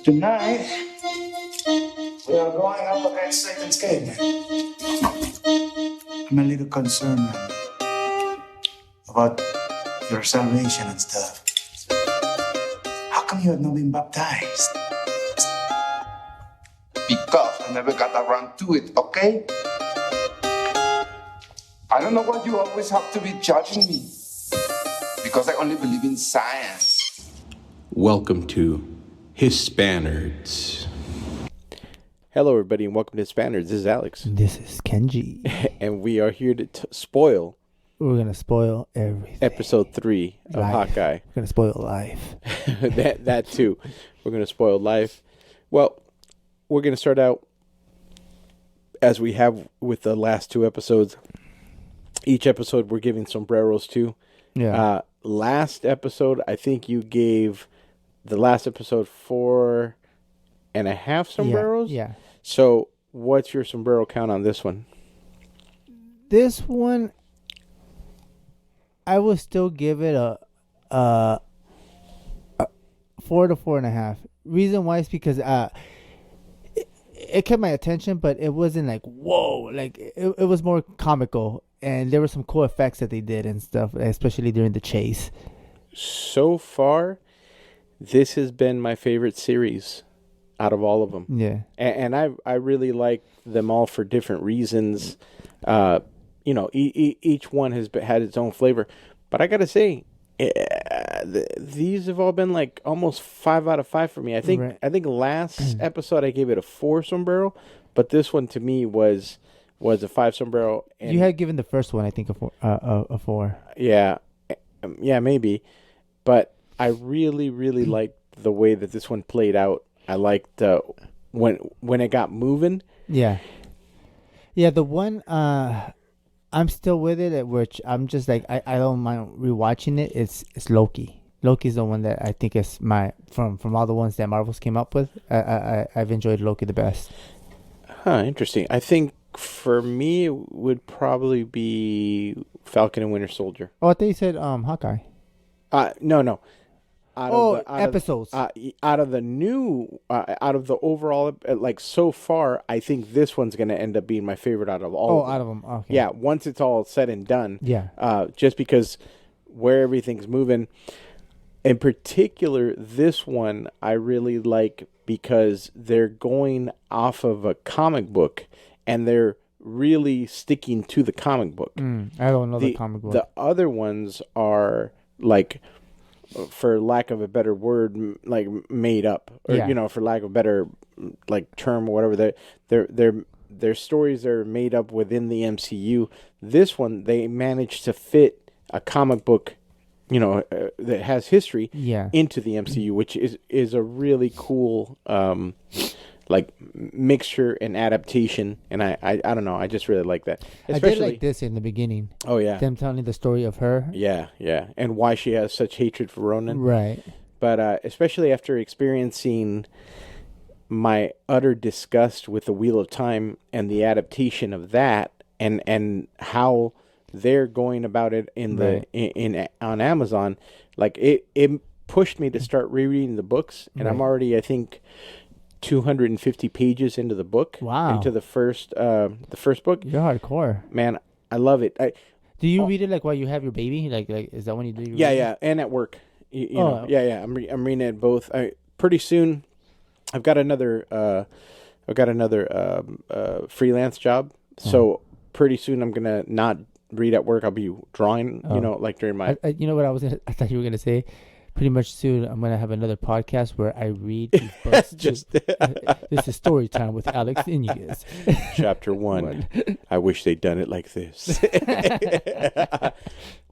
Tonight, we are going up against Satan's gate. I'm a little concerned, man, about your salvation and stuff. How come you have not been baptized? Because I never got around to it, okay? I don't know why you always have to be judging me. Because I only believe in science. Welcome to Hispanerds. Hello, everybody, and welcome to Hispanerds. This is Alex. This is Kengi. And we are here to spoil. We're going to spoil everything. Episode 3 of Hawkeye. We're going to spoil life. that too. We're going to spoil life. Well, we're going to start out as we have with the last 2 episodes. Each episode we're giving sombreros to. Yeah. Last episode, I think you gave the last episode 4.5 sombreros. Yeah. So, what's your sombrero count on this one? This one, I will still give it a 4 to 4.5. Reason why is because it kept my attention, but it wasn't like whoa, like it was more comical, and there were some cool effects that they did and stuff, especially during the chase. So far, this has been my favorite series out of all of them. Yeah, and I really like them all for different reasons. Each one has had its own flavor, but I gotta say, these have all been like almost 5 out of 5 for me. I think last episode I gave it a 4 sombrero, but this one to me was a 5 sombrero. And you had given the first one, I think, a 4. Yeah, maybe, but I really liked the way that this one played out. I liked when it got moving. Yeah. The one I'm still with it, which I'm just like I don't mind rewatching it. It's Loki. Loki's the one that I think is my from all the ones that Marvel's came up with. I've enjoyed Loki the best. Interesting. I think for me it would probably be Falcon and Winter Soldier. Oh, I thought you said Hawkeye. No. Episodes. Out of the overall, like so far, I think this one's going to end up being my favorite out of all. Out of them. Okay. Yeah, once it's all said and done. Yeah. Just because where everything's moving. In particular, this one I really like because they're going off of a comic book and they're really sticking to the comic book. I don't know the comic book. The other ones are like, for lack of a better word, like made up, or for lack of a better like term or whatever. Their stories are made up within the MCU. This one they managed to fit a comic book, that has history into the MCU, which is a really cool like mixture and adaptation, and I don't know, I just really like that. Especially, I did like this in the beginning. Oh yeah, them telling the story of her. Yeah, and why she has such hatred for Ronan. Right. But especially after experiencing my utter disgust with the Wheel of Time and the adaptation of that, and how they're going about it on Amazon, like it pushed me to start rereading the books, and I'm already, I think, 250 pages into the book. Wow. Into the first book. You're hardcore. Man, I love it. Do you read it like while you have your baby? Like is that when you do your Yeah, and at work. You know. Yeah. I'm reading it both. Pretty soon I've got another freelance job. So pretty soon I'm going to not read at work. I'll be drawing, like during my you know what I thought you were going to say? Pretty much soon, I'm going to have another podcast where I read these books. This is story time with Alex Iniguez. Chapter 1. I wish they'd done it like this.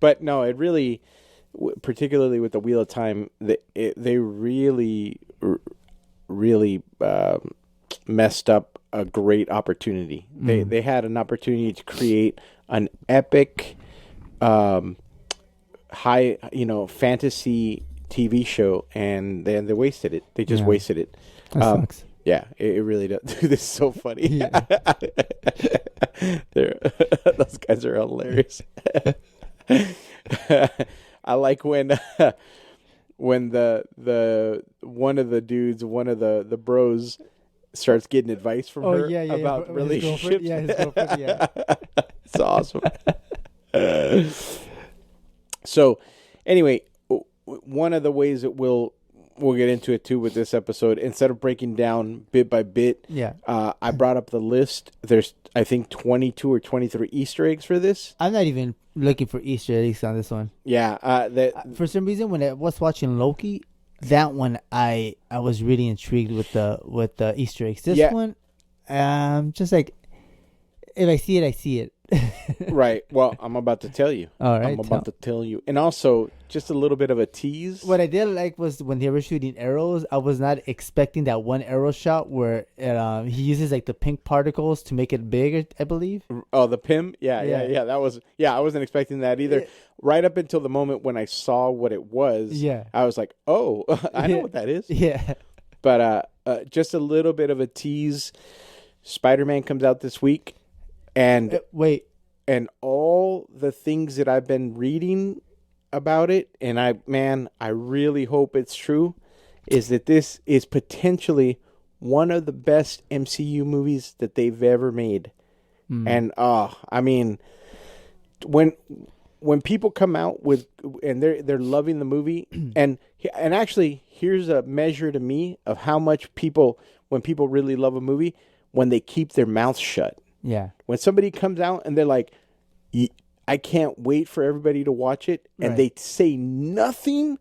But no, it really, particularly with the Wheel of Time, they really messed up a great opportunity. They had an opportunity to create an epic, high, fantasy TV show, and they wasted it. They just wasted it. That sucks. Yeah, it really does. Dude, this is so funny. Yeah. Those guys are hilarious. I like when when the one of the dudes, one of the bros starts getting advice from her about relationships. His girlfriend, yeah. It's awesome. So, anyway, one of the ways that we'll get into it too with this episode, instead of breaking down bit by bit, I brought up the list. There's, I think, 22 or 23 Easter eggs for this. I'm not even looking for Easter eggs on this one. Yeah. For some reason, when I was watching Loki, that one I was really intrigued with the Easter eggs. This one, just like, if I see it, I see it. Right. Well, I'm about to tell you. All right. I'm about to tell you. And also, just a little bit of a tease. What I did like was when they were shooting arrows, I was not expecting that one arrow shot where he uses like the pink particles to make it bigger, I believe. Oh, the PIM? Yeah. That was, I wasn't expecting that either. Right up until the moment when I saw what it was, I was like, oh, I know what that is. Yeah. But just a little bit of a tease. Spider-Man comes out this week. And and all the things that I've been reading about it, and I really hope it's true, is that this is potentially one of the best MCU movies that they've ever made. And I mean, when people come out with and they're loving the movie, and actually here's a measure to me of how much when people really love a movie, when they keep their mouths shut. Yeah. When somebody comes out and they're like, I can't wait for everybody to watch it, and they say nothing,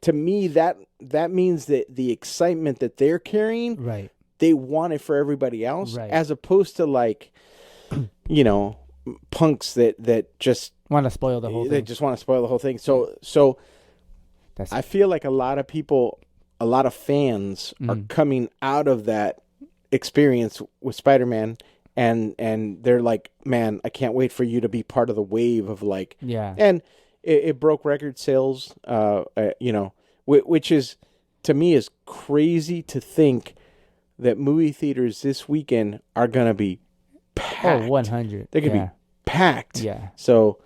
to me, that means that the excitement that they're carrying, they want it for everybody else, as opposed to like, punks that just want to spoil the whole thing. They just want to spoil the whole thing. So I feel like a lot of people, a lot of fans are coming out of that experience with Spider-Man. And they're like, man, I can't wait for you to be part of the wave of like, and it broke record sales, which is, to me, is crazy to think that movie theaters this weekend are going to be packed. Oh, 100. They're going to be packed. Yeah. So,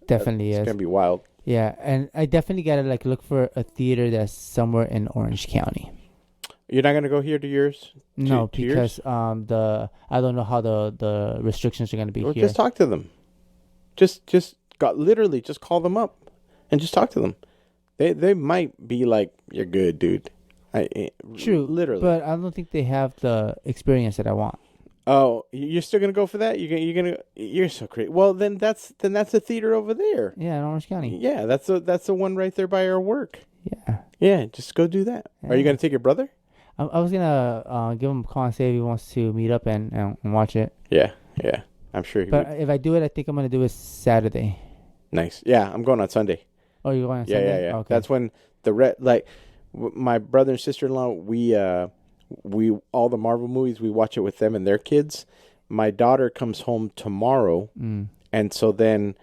definitely it's is. going to be wild. Yeah. And I definitely got to like look for a theater that's somewhere in Orange County. You're not gonna go here to yours? No, because I don't know how the restrictions are gonna be here. Just talk to them. Just call them up and just talk to them. They might be like, you're good, dude. True, literally, but I don't think they have the experience that I want. Oh, you're still gonna go for that? You're so crazy. Well, then that's a theater over there. Yeah, in Orange County. Yeah, that's the one right there by our work. Yeah. Yeah, just go do that. Yeah. Are you gonna take your brother? I was gonna give him a call and say if he wants to meet up and watch it. Yeah, I'm sure he would. But if I do it, I think I'm gonna do it Saturday. Nice. Yeah, I'm going on Sunday. Oh, you're going on Sunday? Yeah. Okay. That's when my brother and sister-in-law, we all the Marvel movies, we watch it with them and their kids. My daughter comes home tomorrow, and so then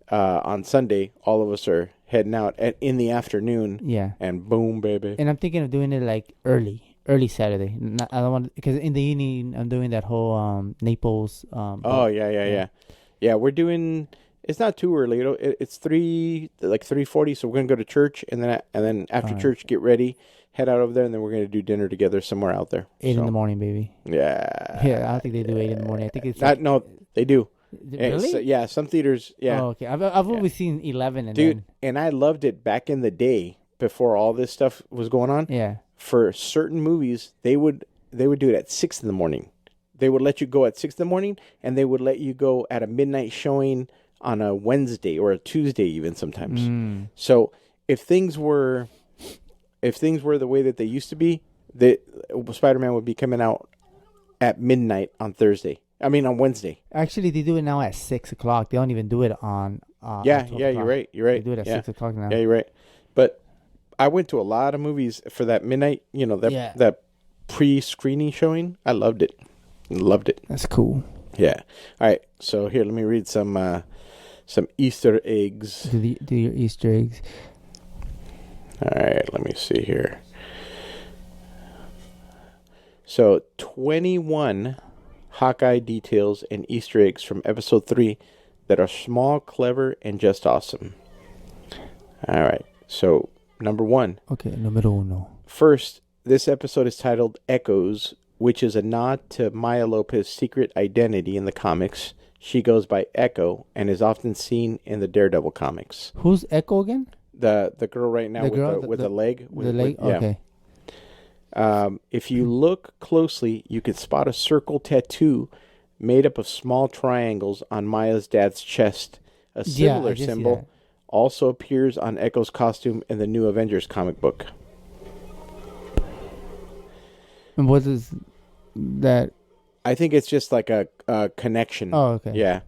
on Sunday, all of us are heading out in the afternoon. Yeah. And boom, baby. And I'm thinking of doing it like early Saturday. I don't want, because in the evening I'm doing that whole Naples. Yeah. We're doing. It's not too early. It's 3:40. So we're gonna go to church, and then after church, get ready, head out over there, and then we're gonna do dinner together somewhere out there. 8 in the morning, baby. Yeah. Yeah, I don't think they do 8 in the morning. I think it's no, they do. Really? Yeah, some theaters. Yeah. Oh, okay. I've always seen 11 and dude, and I loved it back in the day before all this stuff was going on. Yeah. For certain movies, they would do it at 6 in the morning. They would let you go at 6 in the morning, and they would let you go at a midnight showing on a Wednesday or a Tuesday, even sometimes. So if things were the way that they used to be, Spider-Man would be coming out at midnight on Wednesday. Actually, they do it now at 6 o'clock. They don't even do it on. You're right. They do it at 6 o'clock now. Yeah, you're right. But I went to a lot of movies for that midnight. That pre-screening showing. I loved it. That's cool. Yeah. All right. So here, let me read some Easter eggs. Do your Easter eggs. All right. Let me see here. So 21 Hawkeye details and Easter eggs from episode 3 that are small, clever, and just awesome. All right. So, number 1. Okay, numero uno. First, this episode is titled Echoes, which is a nod to Maya Lopez's secret identity in the comics. She goes by Echo and is often seen in the Daredevil comics. Who's Echo again? The girl right now with the leg. The leg? Yeah. Okay. If you look closely, you can spot a circle tattoo made up of small triangles on Maya's dad's chest. A similar symbol also appears on Echo's costume in the New Avengers comic book. And what is that? I think it's just like a connection. Oh, okay. Yeah.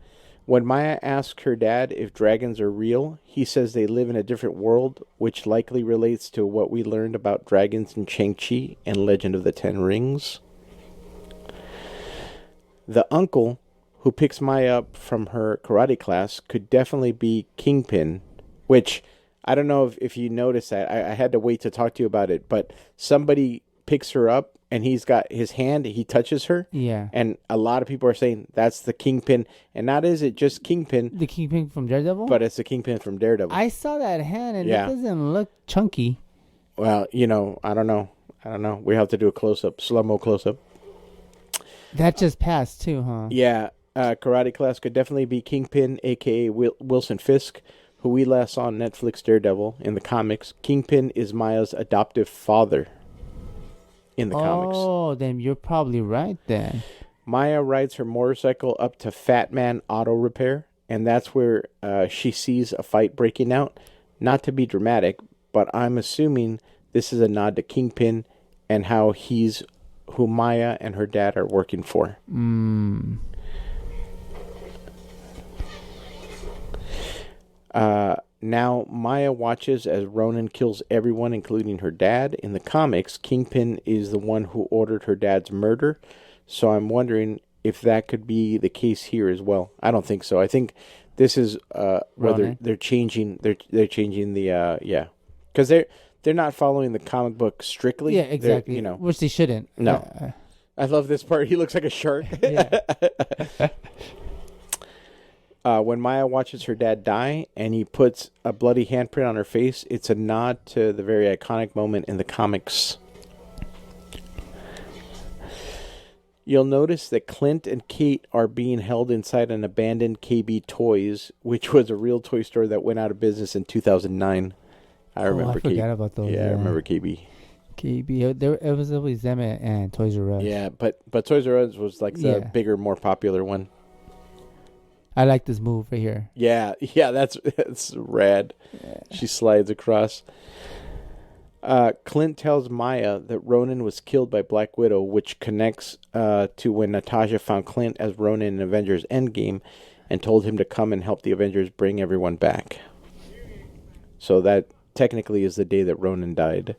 When Maya asks her dad if dragons are real, he says they live in a different world, which likely relates to what we learned about dragons in Shang-Chi and Legend of the Ten Rings. The uncle who picks Maya up from her karate class could definitely be Kingpin, which I don't know if you noticed that. I had to wait to talk to you about it, but somebody picks her up and he's got his hand, he touches her. Yeah. And a lot of people are saying that's the Kingpin. And not is it just Kingpin. The Kingpin from Daredevil? But it's the Kingpin from Daredevil. I saw that hand and it doesn't look chunky. Well, I don't know. We have to do a close-up, slow-mo close-up. That just passed too, huh? Yeah. Karate class could definitely be Kingpin, a.k.a. Wilson Fisk, who we last saw on Netflix Daredevil in the comics. Kingpin is Maya's adoptive father in the comics. Oh, then you're probably right then. Maya rides her motorcycle up to Fat Man Auto Repair, and that's where she sees a fight breaking out. Not to be dramatic, but I'm assuming this is a nod to Kingpin and how he's who Maya and her dad are working for. Now, Maya watches as Ronan kills everyone, including her dad. In the comics, Kingpin is the one who ordered her dad's murder, so I'm wondering if that could be the case here as well. I don't think so. I think this is whether they're changing. They're changing the because they're not following the comic book strictly. Yeah, exactly. Which they shouldn't. No, I love this part. He looks like a shark. Yeah. When Maya watches her dad die and he puts a bloody handprint on her face, it's a nod to the very iconic moment in the comics. You'll notice that Clint and Kate are being held inside an abandoned KB Toys, which was a real toy store that went out of business in 2009. I remember. I forgot about those. Yeah, I remember KB. KB, it was always them and Toys R Us. Yeah, but Toys R Us was like the bigger, more popular one. I like this move right here. Yeah, that's rad. Yeah. She slides across. Clint tells Maya that Ronan was killed by Black Widow, which connects to when Natasha found Clint as Ronan in Avengers Endgame and told him to come and help the Avengers bring everyone back. So that technically is the day that Ronan died.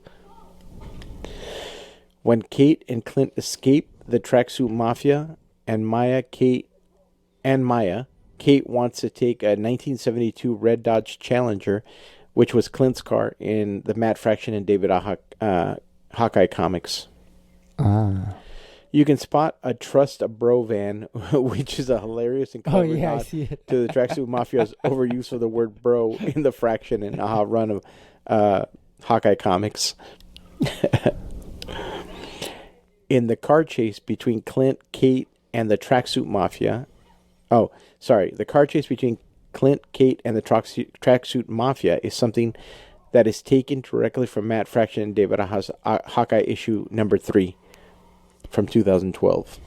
When Kate and Clint escape the tracksuit mafia and Kate wants to take a 1972 red Dodge Challenger, which was Clint's car in the Matt Fraction and David Hawkeye comics. You can spot a Trust a Bro van, which is a hilarious and clever nod to the Tracksuit Mafia's overuse of the word bro in the Fraction and Aha run of Hawkeye comics. In the car chase between Clint, Kate, and the Tracksuit Mafia... the car chase between Clint, Kate, and the Tracksuit Mafia is something that is taken directly from Matt Fraction and David Aha's Hawkeye issue number 3 from 2012.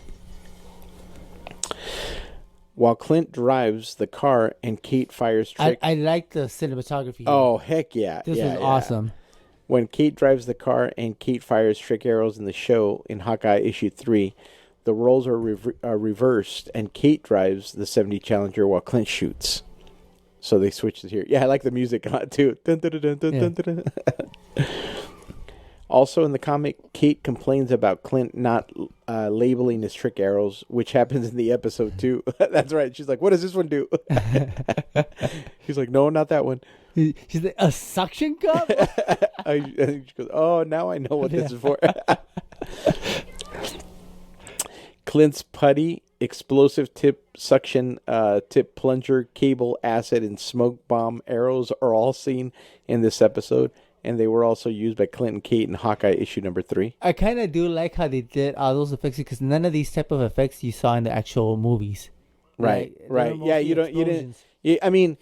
While Clint drives the car and Kate fires trick... I like the cinematography. Oh, heck yeah. This was awesome. When Kate drives the car and Kate fires trick arrows in the show in Hawkeye issue 3... the roles are reversed, and Kate drives the 70 Challenger while Clint shoots. So they switched it here. Yeah, I like the music too. Dun, dun, dun, dun, dun, dun, dun. Also in the comic, Kate complains about Clint not labeling his trick arrows, which happens in the episode too. That's right. She's like, what does this one do? He's like, no, not that one. She's like, a suction cup? She goes, oh, now I know what this is for. Clint's putty explosive tip, suction tip plunger, cable, acid, and smoke bomb arrows are all seen in this episode, and they were also used by Clint and Kate in Hawkeye issue number 3. I kind of do like how they did all those effects because none of these type of effects you saw in the actual movies. Right. Yeah, you didn't. I mean,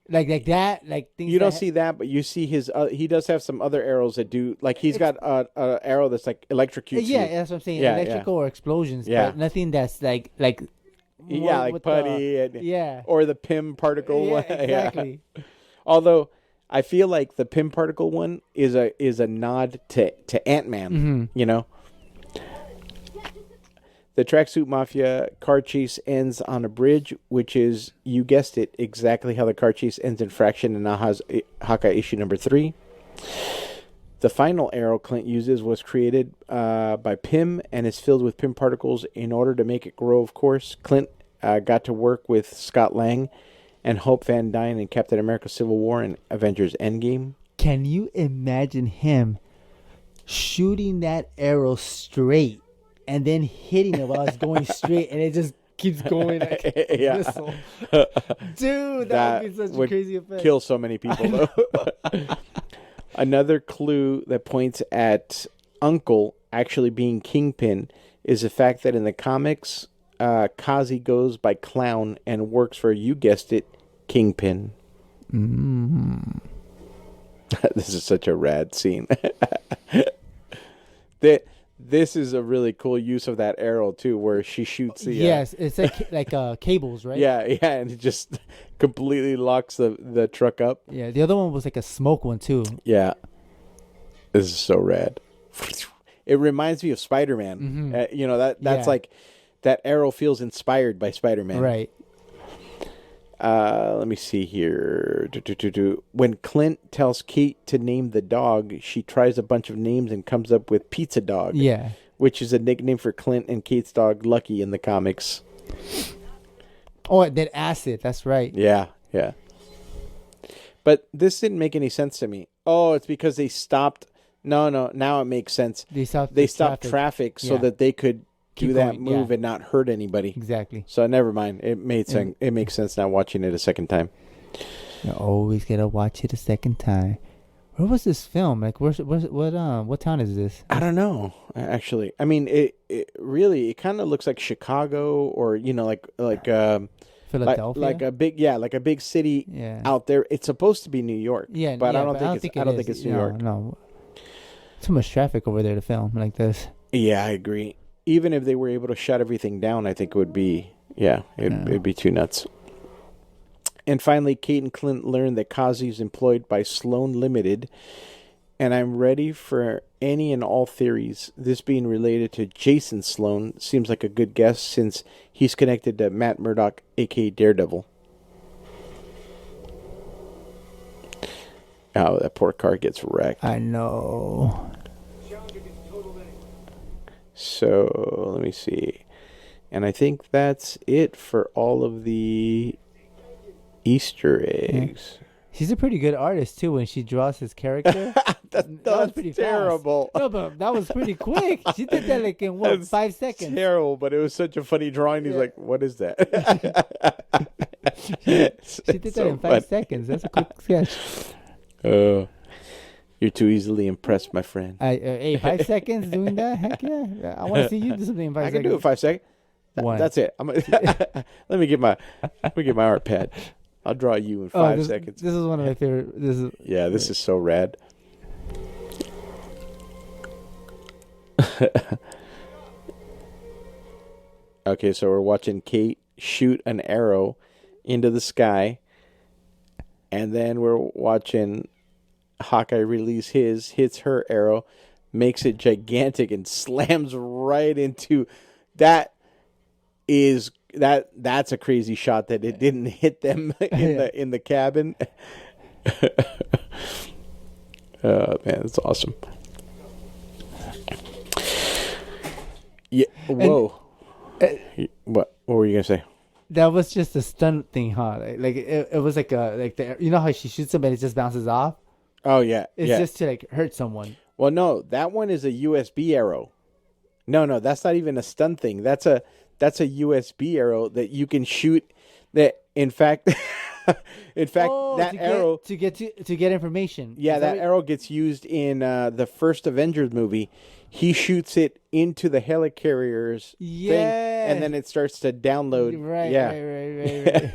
like that, like things. You don't see that, but you see his. He does have some other arrows that do. Like he's got a arrow that's like electrocutes. Yeah, you. that's what I'm saying. Yeah, Electrical or explosions. Yeah. But nothing that's like. Yeah, like putty. Yeah. Or the Pym particle. Yeah, exactly. Yeah. Although I feel like the Pym particle one is a nod to Ant-Man. Mm-hmm. You know. The Tracksuit Mafia car chase ends on a bridge, which is, you guessed it, exactly how the car chase ends in Fraction and Naha's Hawkeye issue number 3. The final arrow Clint uses was created by Pym and is filled with Pym particles. In order to make it grow, of course, Clint got to work with Scott Lang and Hope Van Dyne in Captain America Civil War and Avengers Endgame. Can you imagine him shooting that arrow straight and then hitting it while it's going straight and it just keeps going like missile? Dude, that would be such a crazy effect. Kill so many people though. Another clue that points at Uncle actually being Kingpin is the fact that in the comics, Kazi goes by Clown and works for, you guessed it, Kingpin. Mm. This is such a rad scene. This is a really cool use of that arrow too, where she shoots the. Yes, it's like cables, right? Yeah, and it just completely locks the truck up. Yeah, the other one was like a smoke one too. Yeah, this is so rad. It reminds me of Spider-Man. Mm-hmm. You know that's like that arrow feels inspired by Spider-Man. Right. Let me see here. When Clint tells Kate to name the dog, she tries a bunch of names and comes up with Pizza Dog. Yeah. Which is a nickname for Clint and Kate's dog, Lucky, in the comics. Oh, that acid. That's right. Yeah. But this didn't make any sense to me. Oh, it's because they stopped. No. Now it makes sense. They stopped traffic so that they could do that move and not hurt anybody. Exactly. So never mind. It made sense. It makes sense now watching it a second time. You always gotta watch it a second time. Where was this film? Like, what town is this? I don't know. Actually, I mean, it really kind of looks like Chicago or like Philadelphia, like a big city out there. It's supposed to be New York. Yeah, but I don't think it's New York. No, too much traffic over there to film like this. Yeah, I agree. Even if they were able to shut everything down, I think it would be, it'd be too nuts. And finally, Kate and Clint learn that Kazi is employed by Sloan Limited, and I'm ready for any and all theories. This being related to Jason Sloan seems like a good guess since he's connected to Matt Murdock, aka Daredevil. Oh, that poor car gets wrecked. I know. So, let me see. And I think that's it for all of the Easter eggs. Yeah. She's a pretty good artist, too, when she draws his character. that was pretty terrible. No, but that was pretty quick. She did that like in, 5 seconds? Terrible, but it was such a funny drawing. He's like, what is that? she did that in 5 seconds. That's a quick sketch. You're too easily impressed, my friend. Hey, 5 seconds doing that? Heck yeah. I want to see you do something in 5 seconds. I can do it 5 seconds. That's it. Let me get my art pad. I'll draw you in 5 seconds. This is one of my favorite. This is so rad. Okay, so we're watching Kate shoot an arrow into the sky, and then we're watching Hawkeye release hits her arrow, makes it gigantic, and slams right into that. That's a crazy shot that it didn't hit them in the cabin. Oh man, that's awesome. Yeah. Whoa. What were you gonna say? That was just a stunt thing, huh? Like it was like you know how she shoots him and it just bounces off. Oh yeah. It's just to like hurt someone. Well, no, that one is a USB arrow. No, that's not even a stun thing. That's that's a USB arrow that you can shoot. That in fact, that arrow to get information. Yeah, that arrow gets used in the first Avengers movie. He shoots it into the helicarrier's thing, and then it starts to download. Right, yeah. right.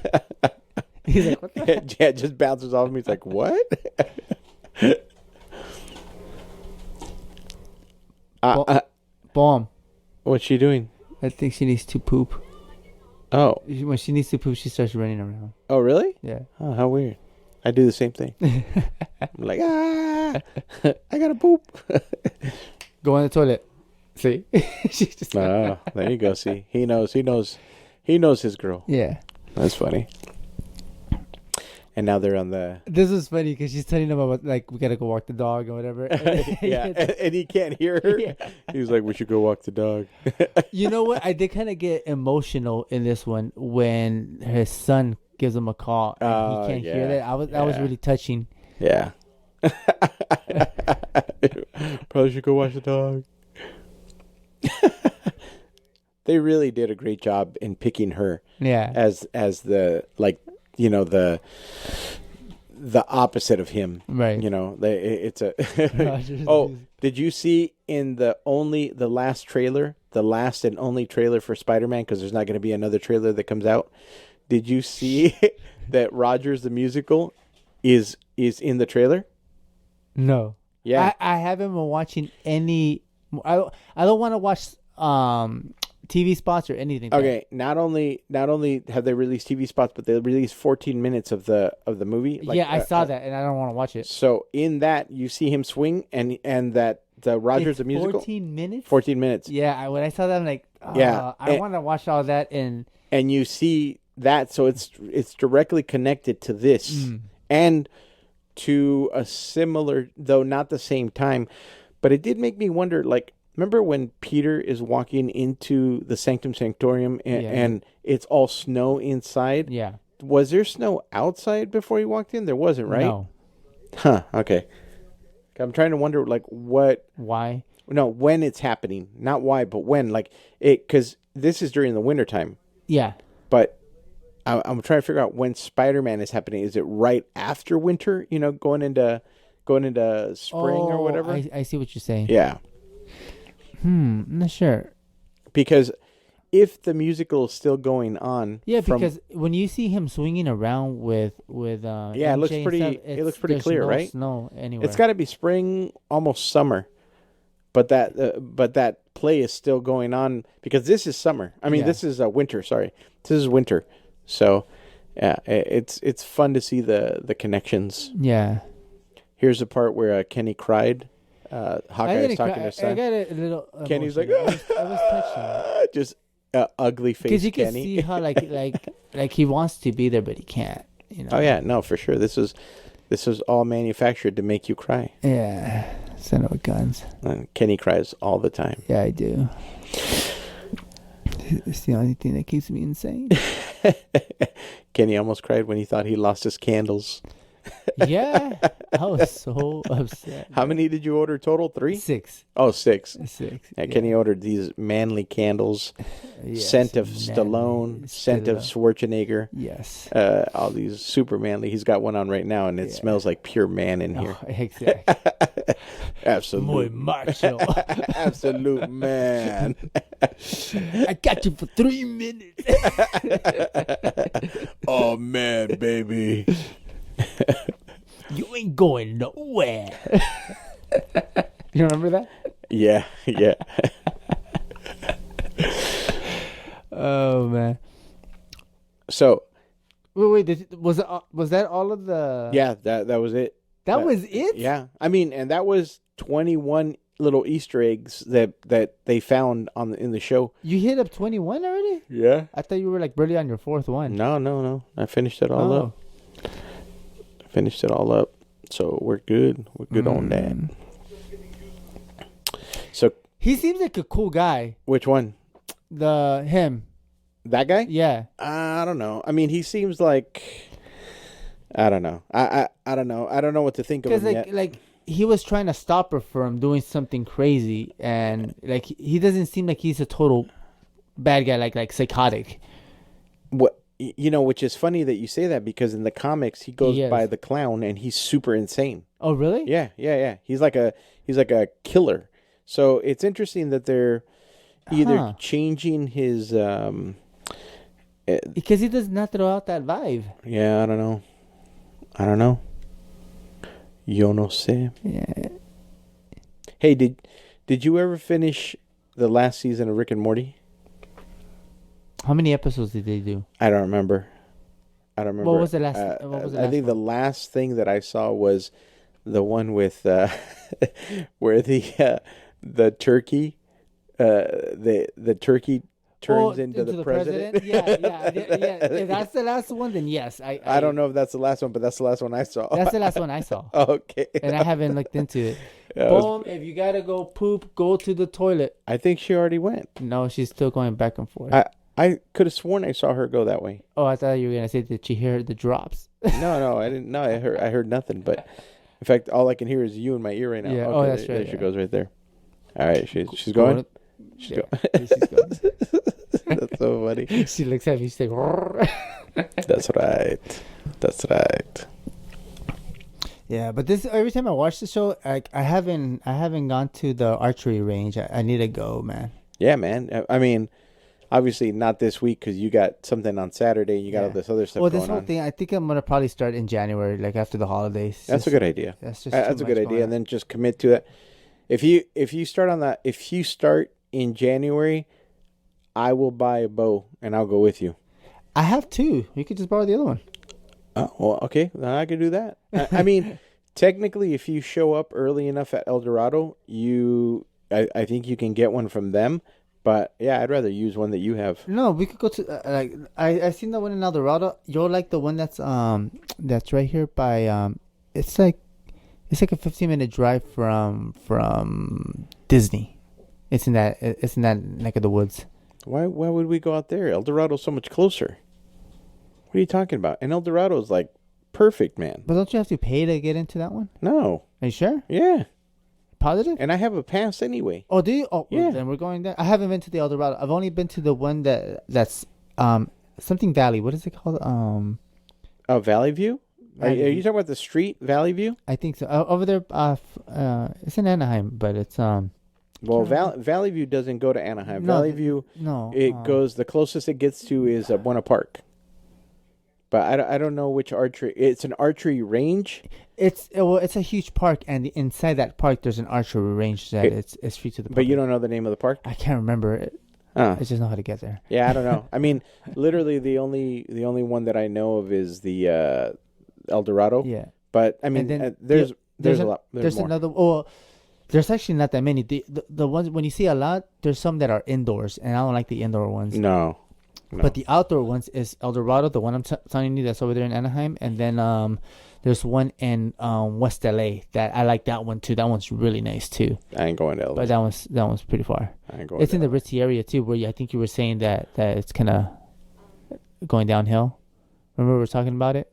He's like, what the heck? Yeah, it just bounces off him. He's like, what? Bomb. What's she doing? I think she needs to poop. Oh. When she needs to poop, she starts running around. Oh, really? Yeah. Oh, how weird. I do the same thing. I'm like, I gotta poop. Go in the toilet. See? She's just there you go. See, he knows his girl. Yeah. That's funny. And now they're on the... This is funny because she's telling him about, like, we got to go walk the dog or whatever. Yeah, and he can't hear her. Yeah. He's like, we should go walk the dog. You know what? I did kind of get emotional in this one when his son gives him a call and he can't hear that. That was really touching. Yeah. Probably should go watch the dog. They really did a great job in picking her. Yeah. As the, like, you know, the opposite of him, right? You know, it's a. Oh, did you see in the last trailer, the last and only trailer for Spider-Man? Because there's not going to be another trailer that comes out. Did you see that Rogers the musical is in the trailer? No. Yeah, I haven't been watching any. I don't want to watch TV spots or anything. Okay, not only have they released TV spots, but they released 14 minutes of the movie. Like, yeah, I saw that, and I don't want to watch it. So in that, you see him swing, and that the Rogers the musical. 14 minutes. 14 minutes. Yeah, when I saw that, I'm like, yeah, I want to watch all that, and you see that, so it's directly connected to this and to a similar, though not the same time, but it did make me wonder, like. Remember when Peter is walking into the Sanctum Sanctorum and it's all snow inside? Yeah. Was there snow outside before he walked in? There wasn't, right? No. Huh, okay. I'm trying to wonder, like, what... Why? No, when it's happening. Not why, but when. Like, because this is during the wintertime. Yeah. But I'm trying to figure out when Spider-Man is happening. Is it right after winter? You know, going into spring or whatever? I see what you're saying. Yeah. I'm not sure. Because if the musical is still going on, because when you see him swinging around with it looks pretty. It looks pretty clear, no right? Snow anywhere. It's got to be spring, almost summer, but that play is still going on because this is summer. I mean, this is winter. Sorry, this is winter. So, yeah, it's fun to see the connections. Yeah. Here's the part where Kenny cried. Hawkeye is talking to his son. I got a little. Kenny's like, I was touched. Just ugly face. Because you can Kenny. see how like he wants to be there, but he can't. You know? Oh yeah, no, for sure. This is all manufactured to make you cry. Yeah, son of a guns. And Kenny cries all the time. Yeah, I do. It's the only thing that keeps me insane. Kenny almost cried when he thought he lost his candles. Yeah, I was so upset. How many did you order total? 3? 6. Oh, 6. 6. Yeah, Kenny ordered these manly candles, scent of Stallone, scent of Schwarzenegger. Yes. All these super manly. He's got one on right now, and it smells like pure man in here. Oh, exactly. Absolute. Muy macho. Absolute man. I got you for 3 minutes. Oh, man, baby. You ain't going nowhere. You remember that? Yeah. Oh man. So, wait. Was that all of the? Yeah, that was it. That was it. Yeah, I mean, and that was 21 little Easter eggs that they found in the show. You hit up 21 already? Yeah. I thought you were like barely on your 4th one. No. I finished it all up. Finished it all up, so we're good. We're good on that. So he seems like a cool guy. Which one? Him. That guy? Yeah. I don't know. I mean, he seems like I don't know. I don't know. I don't know what to think of him yet. Like he was trying to stop her from doing something crazy, and like he doesn't seem like he's a total bad guy, like psychotic. What which is funny that you say that, because in the comics he goes He by is. the Clown, and he's super insane. Oh, really? Yeah. He's like a killer. So it's interesting that they're either changing his. Because he does not throw out that vibe. Yeah, I don't know. Yo no sé. Yeah. Hey, did you ever finish the last season of Rick and Morty? How many episodes did they do? I don't remember. What was the last? What was the I last think the last thing that I saw was the one with where the turkey the turkey turns into the president. Yeah. If that's the last one, then yes. I don't know if that's the last one, but that's the last one I saw. That's the last one I saw. Okay. And I haven't looked into it. Yeah, Boom! If you gotta go poop, go to the toilet. I think she already went. No, she's still going back and forth. I could have sworn I saw her go that way. Oh, I thought you were gonna say that she heard the drops. No, I didn't. No, I heard nothing. But in fact, all I can hear is you in my ear right now. Yeah. Okay, Oh, that's there right. she goes right there. All right, she's going. She's going. She's going. That's so funny. She looks at me. She's like, That's right. That's right. yeah. But this every time I watch the show, I haven't gone to the archery range. I need to go, man. Yeah, man. I mean, obviously not this week because you got something on Saturday. You got all this other stuff Well, going this whole on. thing, I think I'm gonna probably start in January, like after the holidays. That's a good idea. That's a good idea, and then just commit to it. If you start on that, if you start in January, I will buy a bow and I'll go with you. I have two. You could just borrow the other one. Oh, well, okay, then I can do that. I mean, technically, if you show up early enough at El Dorado, I think you can get one from them. But yeah, I'd rather use one that you have. No, we could go to I seen the one in El Dorado. You'll like the one that's right here by it's like a 15-minute drive from Disney. It's in that neck of the woods. Why would we go out there? El Dorado's so much closer. What are you talking about? And El Dorado's like perfect, man. But don't you have to pay to get into that one? No. Are you sure? Yeah. Positive? And I have a pass anyway. Oh, do you? Oh, yeah. Well, then we're going there. I haven't been to the El Dorado. I've only been to the one that's something Valley. What is it called? Valley View? Are you talking about the street Valley View? I think so. Over there, it's in Anaheim, but it's Well, Valley View doesn't go to Anaheim. No, Valley View, no, it goes. The closest it gets to is Buena Park. But I don't know which archery. It's an archery range. It's a huge park, and inside that park, there's an archery range that it's free to the public. But you don't know the name of the park? I can't remember it. I just know how to get there. Yeah, I don't know. I mean, literally the only one that I know of is the El Dorado. Yeah. But I mean, there's a lot. There's more. another. Oh, there's actually not that many. The ones when you see a lot, there's some that are indoors, and I don't like the indoor ones. No. But the outdoor ones is El Dorado, the one I'm telling you that's over there in Anaheim, and then there's one in West LA that I like that one too. That one's really nice too. I ain't going to LA. But that one's pretty far. I ain't going. It's in the ritzy area too, where I think you were saying that it's kind of going downhill. Remember we were talking about it?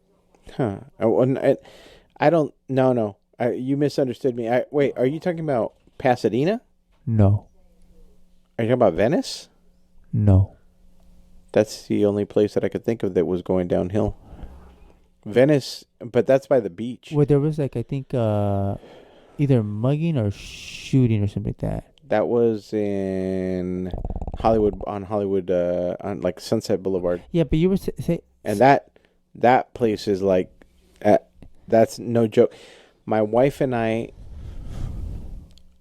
Huh. I don't. No. You misunderstood me. Wait. Are you talking about Pasadena? No. Are you talking about Venice? No. That's the only place that I could think of that was going downhill. Venice, but that's by the beach. Where there was I think either mugging or shooting or something like that. That was in Hollywood, on like Sunset Boulevard. Yeah, but you were saying... And that place is like, that's no joke. My wife and I,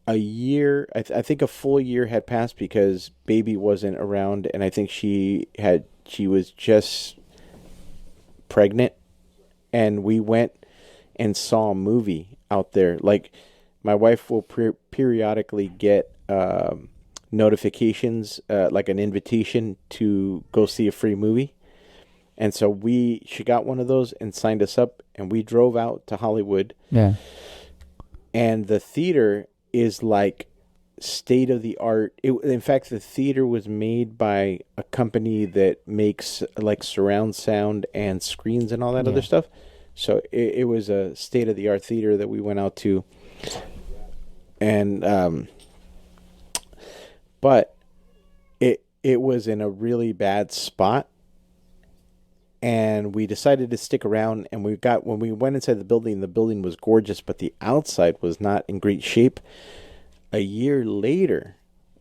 a year, I think a full year had passed because baby wasn't around, and I think she was just pregnant, and we went and saw a movie out there. Like, my wife will periodically get notifications, like an invitation to go see a free movie. And so she got one of those and signed us up, and we drove out to Hollywood. Yeah. And the theater is like state of the art. In fact, the theater was made by a company that makes like surround sound and screens and all that other stuff. So it was a state of the art theater that we went out to. And but it was in a really bad spot. And we decided to stick around, and when we went inside the building was gorgeous, but the outside was not in great shape. A year later,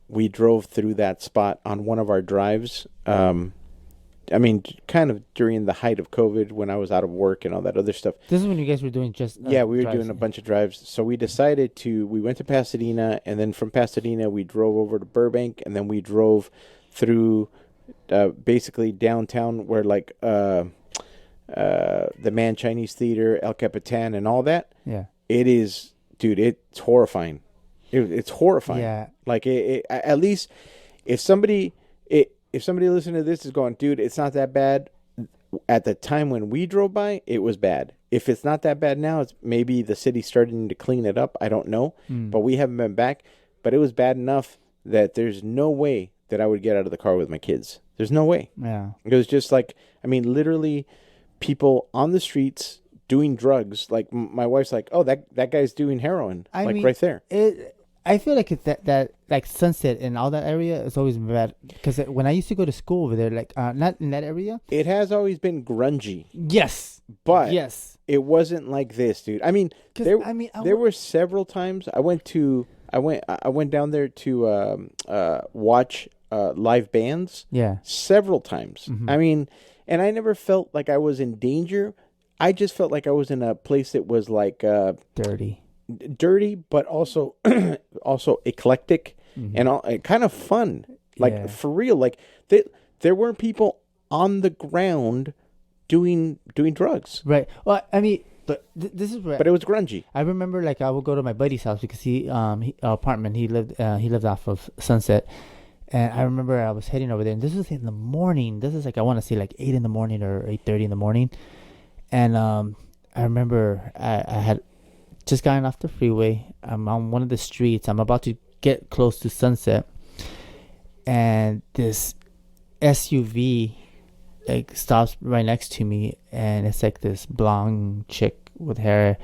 we drove through that spot on one of our drives. I mean, kind of during the height of COVID when I was out of work and all that other stuff. This is when you guys were doing just we were doing a bunch of drives. So we decided we went to Pasadena, and then from Pasadena we drove over to Burbank, and then we drove through basically downtown where like the Man Chinese Theater, El Capitan, and all that. Yeah. It is, dude, it's horrifying. It's horrifying. Yeah. Like at least if somebody listening to this is going, dude, it's not that bad. At the time when we drove by, it was bad. If it's not that bad now, it's maybe the city's starting to clean it up. I don't know, but we haven't been back. But it was bad enough that there's no way that I would get out of the car with my kids. There's no way. Yeah. It was just like, I mean, literally people on the streets doing drugs. Like my wife's like, oh, that guy's doing heroin. I mean, right there. I feel like it's that like Sunset and all that area is always bad because when I used to go to school over there, like not in that area. It has always been grungy. Yes. But yes, it wasn't like this, dude. I mean, there were several times I went down there to watch live bands. Yeah. Several times. Mm-hmm. I mean, and I never felt like I was in danger. I just felt like I was in a place that was like dirty, but also eclectic and kind of fun. Like for real. Like there weren't people on the ground doing drugs. Right. Well, I mean, but this is where. But it was grungy. I remember, like, I would go to my buddy's house because he apartment he lived off of Sunset, and I remember I was heading over there, and this was in the morning. This is like I want to say like 8 in the morning or 8:30 in the morning, and I remember I had just gotten off the freeway. I'm on one of the streets. I'm about to get close to Sunset, and this SUV like stops right next to me, and it's like this blonde chick with hair,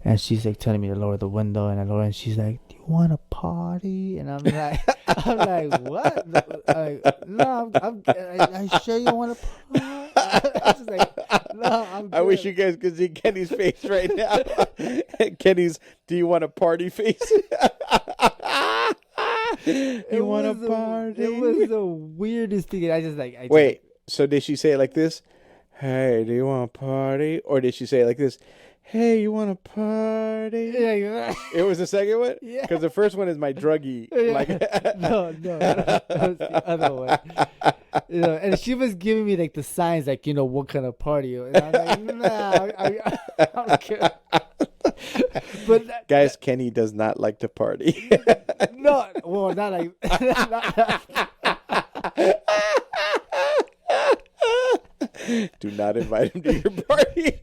and she's like telling me to lower the window, and I lower, and she's like, "Do you want to party?" And I'm like, "What?" No, I sure you want to party? I was like, no, I'm good. I wish you guys could see Kenny's face right now. Kenny's, "Do you want a party?" face. You want a party? It was the weirdest thing. I just like. Wait. So did she say it like this? "Hey, do you want a party?" Or did she say it like this? "Hey, you want a party?" Yeah. It was the second one? Yeah. Because the first one is my druggie. Yeah. Like No. That was the other one. And she was giving me like the signs, like, what kind of party. And I'm like, nah, I'm good. But guys, Kenny does not like to party. No, well, not like. Do not invite him to your party.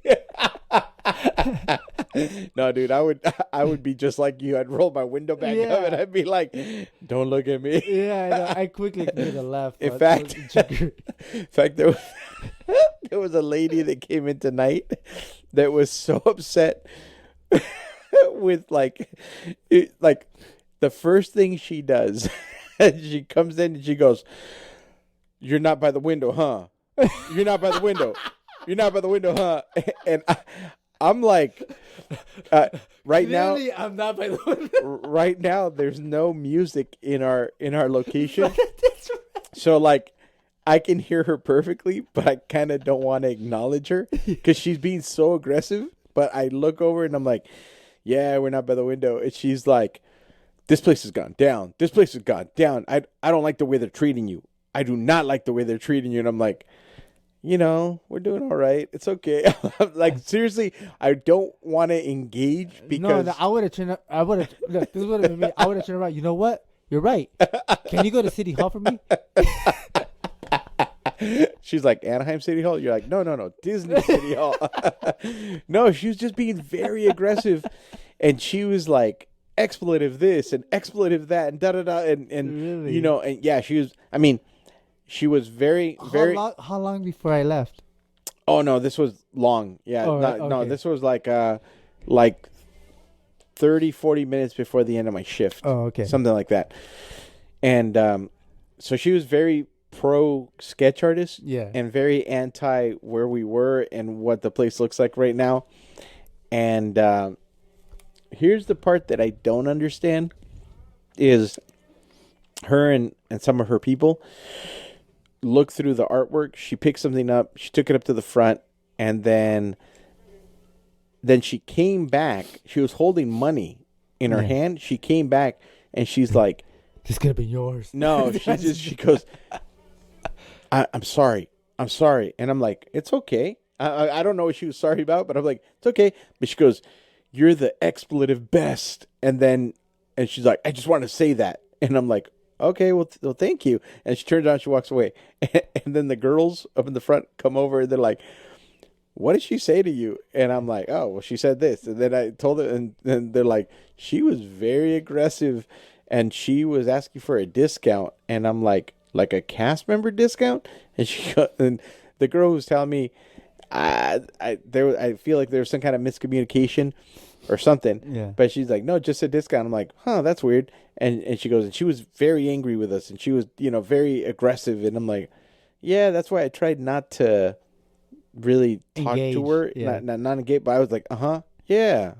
No, dude, I would be just like you. I'd roll my window back up and I'd be like, "Don't look at me." Yeah, I know. I quickly made a laugh. In fact, there was a lady that came in tonight that was so upset with like the first thing she does, she comes in and she goes, "You're not by the window, huh? You're not by the window. You're not by the window, huh?" And I'm like, right now, I'm not by the window. Right now, there's no music in our location. That's right. So like, I can hear her perfectly, but I kind of don't want to acknowledge her because she's being so aggressive. But I look over and I'm like, "Yeah, we're not by the window." And she's like, "This place has gone down. This place has gone down. I don't like the way they're treating you. I do not like the way they're treating you." And I'm like, we're doing all right. It's okay. Like, seriously, I don't want to engage because... No, I would have turned up. Look, this is what it mean. I would have turned around. You know what? You're right. Can you go to City Hall for me? She's like, "Anaheim City Hall?" You're like, no, Disney City Hall. No, she was just being very aggressive. And she was like, expletive this and expletive that and da-da-da. And really? And yeah, she was... I mean... She was very. How long before I left? Oh no, this was long. Yeah, no, this was like 30, 40 minutes before the end of my shift. Oh, okay. Something like that. And so she was very pro sketch artist, Yeah. and very anti where we were and what the place looks like right now. And here's the part that I don't understand is her and some of her people look through the artwork. She picked something up. She took it up to the front, and then she came back. She was holding money in her hand. She came back, and she's like, "This could have been yours." No, she goes, I'm sorry. And I'm like, it's okay. I don't know what she was sorry about, but I'm like, it's okay. But she goes, you're the expletive best. And she's like, I just want to say that. And I'm like, okay, well, thank you. And she turns around, she walks away. And then the girls up in the front come over and they're like, what did she say to you? And I'm like, oh, well, she said this. And then I told her, and then they're like, she was very aggressive and she was asking for a discount. And I'm like a cast member discount? And the girl was telling me, I feel like there was some kind of miscommunication or something. Yeah. But she's like, no, just a discount. I'm like, huh, that's weird. And she goes, and she was very angry with us, and she was, very aggressive. And I'm like, yeah, that's why I tried not to really talk to her, not engage. But I was like, yeah,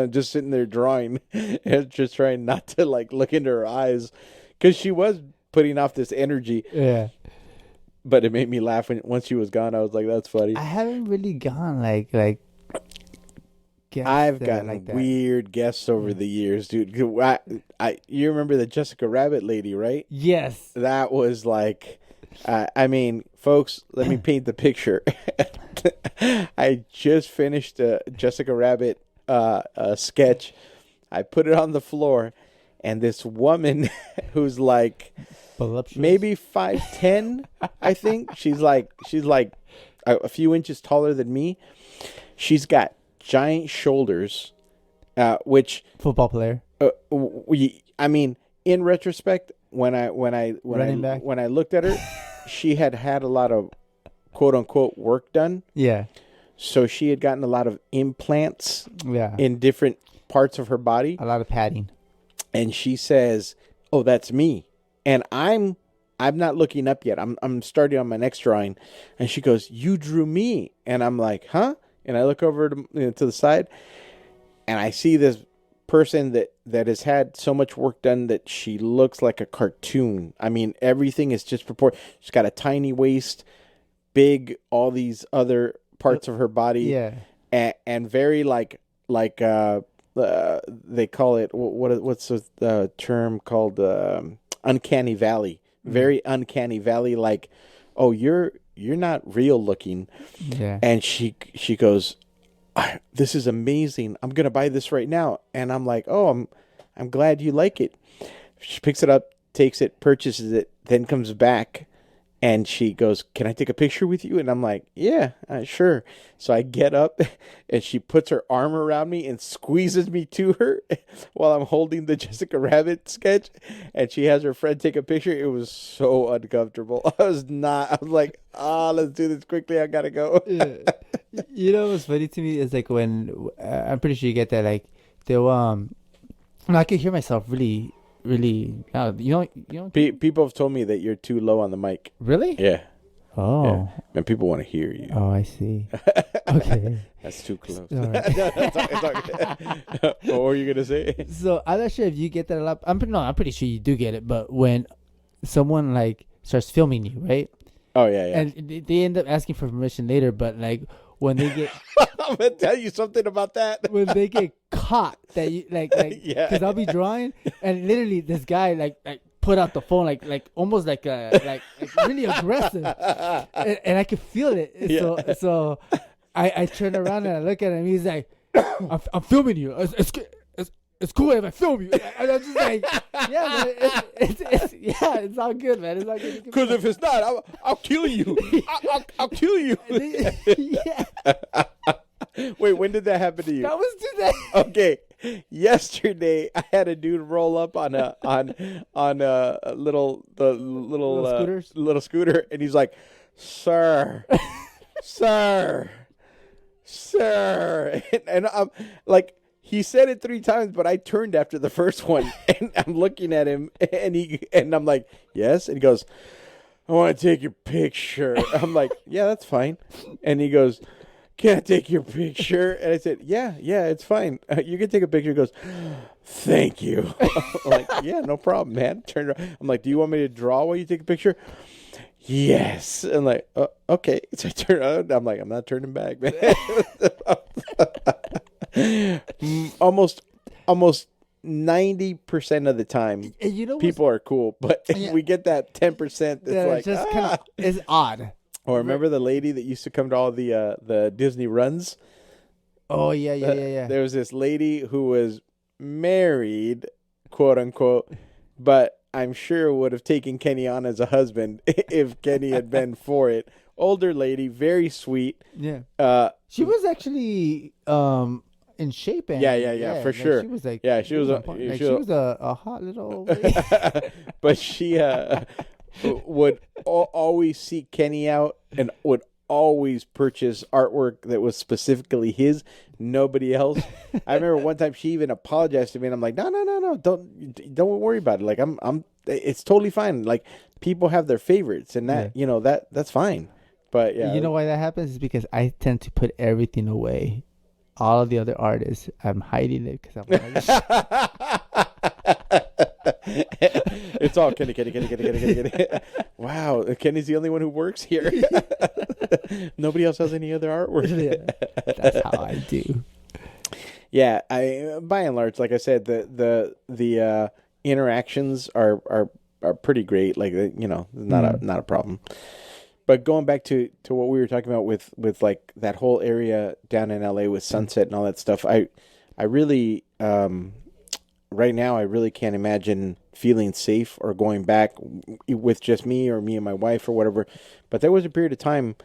just sitting there drawing, and just trying not to like look into her eyes, because she was putting off this energy. Yeah. But it made me laugh once she was gone. I was like, that's funny. I haven't really gone like. I've gotten like weird guests over the years, dude. You remember the Jessica Rabbit lady, right? Yes. That was like, folks, let me paint the picture. I just finished a Jessica Rabbit sketch. I put it on the floor, and this woman who's like maybe 5'10", I think. She's like a few inches taller than me. She's got giant shoulders, which football player. In retrospect, when I looked at her, she had a lot of quote unquote work done. Yeah. So she had gotten a lot of implants. Yeah. In different parts of her body. A lot of padding. And she says, "Oh, that's me." And I'm not looking up yet. I'm starting on my next drawing, and she goes, "You drew me," and I'm like, "Huh?" And I look over to the side, and I see this person that has had so much work done that she looks like a cartoon. Everything is just proportionate. She's got a tiny waist, big, all these other parts of her body. Yeah. And very like they call it, what's the term called, uncanny valley. Very uncanny valley, like, oh, you're not real looking. Yeah. And she goes, this is amazing. I'm going to buy this right now. And I'm like, oh, I'm glad you like it. She picks it up, takes it, purchases it, then comes back. And she goes, can I take a picture with you? And I'm like, yeah, sure. So I get up, and she puts her arm around me and squeezes me to her while I'm holding the Jessica Rabbit sketch. And she has her friend take a picture. It was so uncomfortable. I was like, let's do this quickly. I got to go. Yeah. What's funny to me is like when, I'm pretty sure you get that, like, they'll, I can hear myself really... People have told me that you're too low on the mic. Really? Yeah. Oh. Yeah. And people want to hear you. Oh, I see. Okay. That's too close. Right. What were you gonna say? So I'm not sure if you get that a lot. I'm pretty sure you do get it. But when someone like starts filming you, right? Oh yeah. And they end up asking for permission later. But like when they get, I'm gonna tell you something about that. When they get caught, that you like yeah. Because I'll be drawing, and literally this guy like put out the phone like almost like really aggressive, and I could feel it. Yeah. So I turn around and I look at him. He's like, "I'm filming you. It's cool if I film you." And I'm just like, "Yeah, man, it's all good, man. It's all good." Because if it's not, I'll kill you. I'll kill you. Yeah. Wait, when did that happen to you? That was today. Okay, yesterday I had a dude roll up on a little scooter, and he's like, "Sir, sir," and I'm like, he said it 3 times, but I turned after the first one, and I'm looking at him, and I'm like, yes, and he goes, I want to take your picture. I'm like, yeah, that's fine, and he goes, can I take your picture? And I said, yeah, it's fine. You can take a picture. He goes, thank you. I'm like, yeah, no problem, man. Turn around. I'm like, do you want me to draw while you take a picture? Yes. And like, okay. So I turn around. I'm like, I'm not turning back, man. almost 90% of the time, people are cool, but we get that 10% that's like, just kind of is odd. Or remember the lady that used to come to all the Disney runs? Oh, yeah. There was this lady who was married, quote unquote, but I'm sure would have taken Kenny on as a husband if Kenny had been for it. Older lady, very sweet. Yeah. She was actually in shape. And, yeah, for sure. She was like, she was a hot little old lady. But she would always seek Kenny out and would always purchase artwork that was specifically his, nobody else. I remember one time she even apologized to me, and I'm like, no, don't worry about it. Like it's totally fine. Like people have their favorites, and that that's fine. But yeah, you know why that happens is because I tend to put everything away. All of the other artists, I'm hiding it because I'm like, it's all Kenny. Wow, Kenny's the only one who works here. Nobody else has any other artwork. Yeah, that's how I do. Yeah, I by and large, like I said, the interactions are pretty great. Like not a problem. But going back to what we were talking about with like that whole area down in LA with Sunset and all that stuff, I really right now I really can't imagine feeling safe or going back with just me or me and my wife or whatever. But there was a period of time,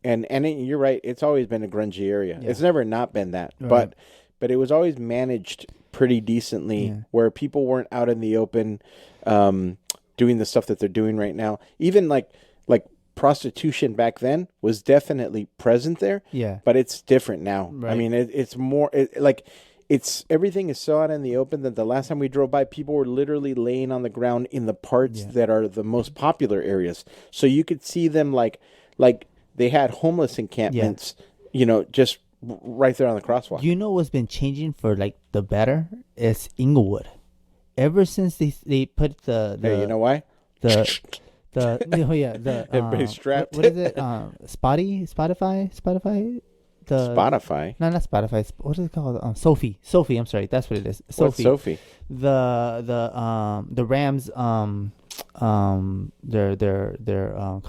and you're right, it's always been a grungy area. Yeah. It's never not been that, right. But it was always managed pretty decently, where people weren't out in the open doing the stuff that they're doing right now. Even like prostitution back then was definitely present there. Yeah. But it's different now. Right. I mean, it's more it's everything is so out in the open that the last time we drove by, people were literally laying on the ground in the parts that are the most popular areas. So you could see them like they had homeless encampments, just right there on the crosswalk. You know what's been changing for like the better is Inglewood. Ever since they put the hey, you know why? Everybody's strapped. What is it? Spotify. Spotify. No, not Spotify. What is it called? Sophie. I'm sorry. That's what it is. Sophie. What's Sophie? The Rams. Their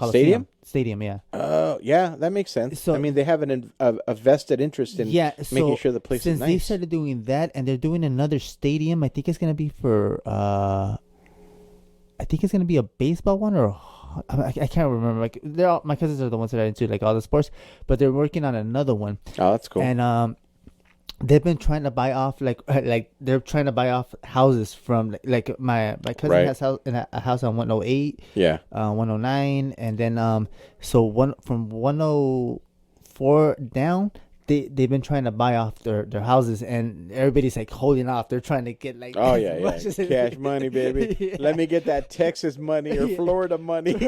Stadium. Stadium. Yeah. Oh, yeah, that makes sense. So, I mean, they have a vested interest in making sure the place is nice. Since they started doing that, and they're doing another stadium, I think it's gonna be for. I think it's gonna be a baseball one, or I can't remember. Like my cousins are the ones that are into like all the sports, but they're working on another one. Oh, that's cool. And they've been trying to buy off like they're trying to buy off houses from like my cousin has a house on 108, 109, and then so one from 104 down. They've been trying to buy off their houses, and everybody's like holding off. They're trying to get like cash money, baby. Yeah. Let me get that Texas money or Florida money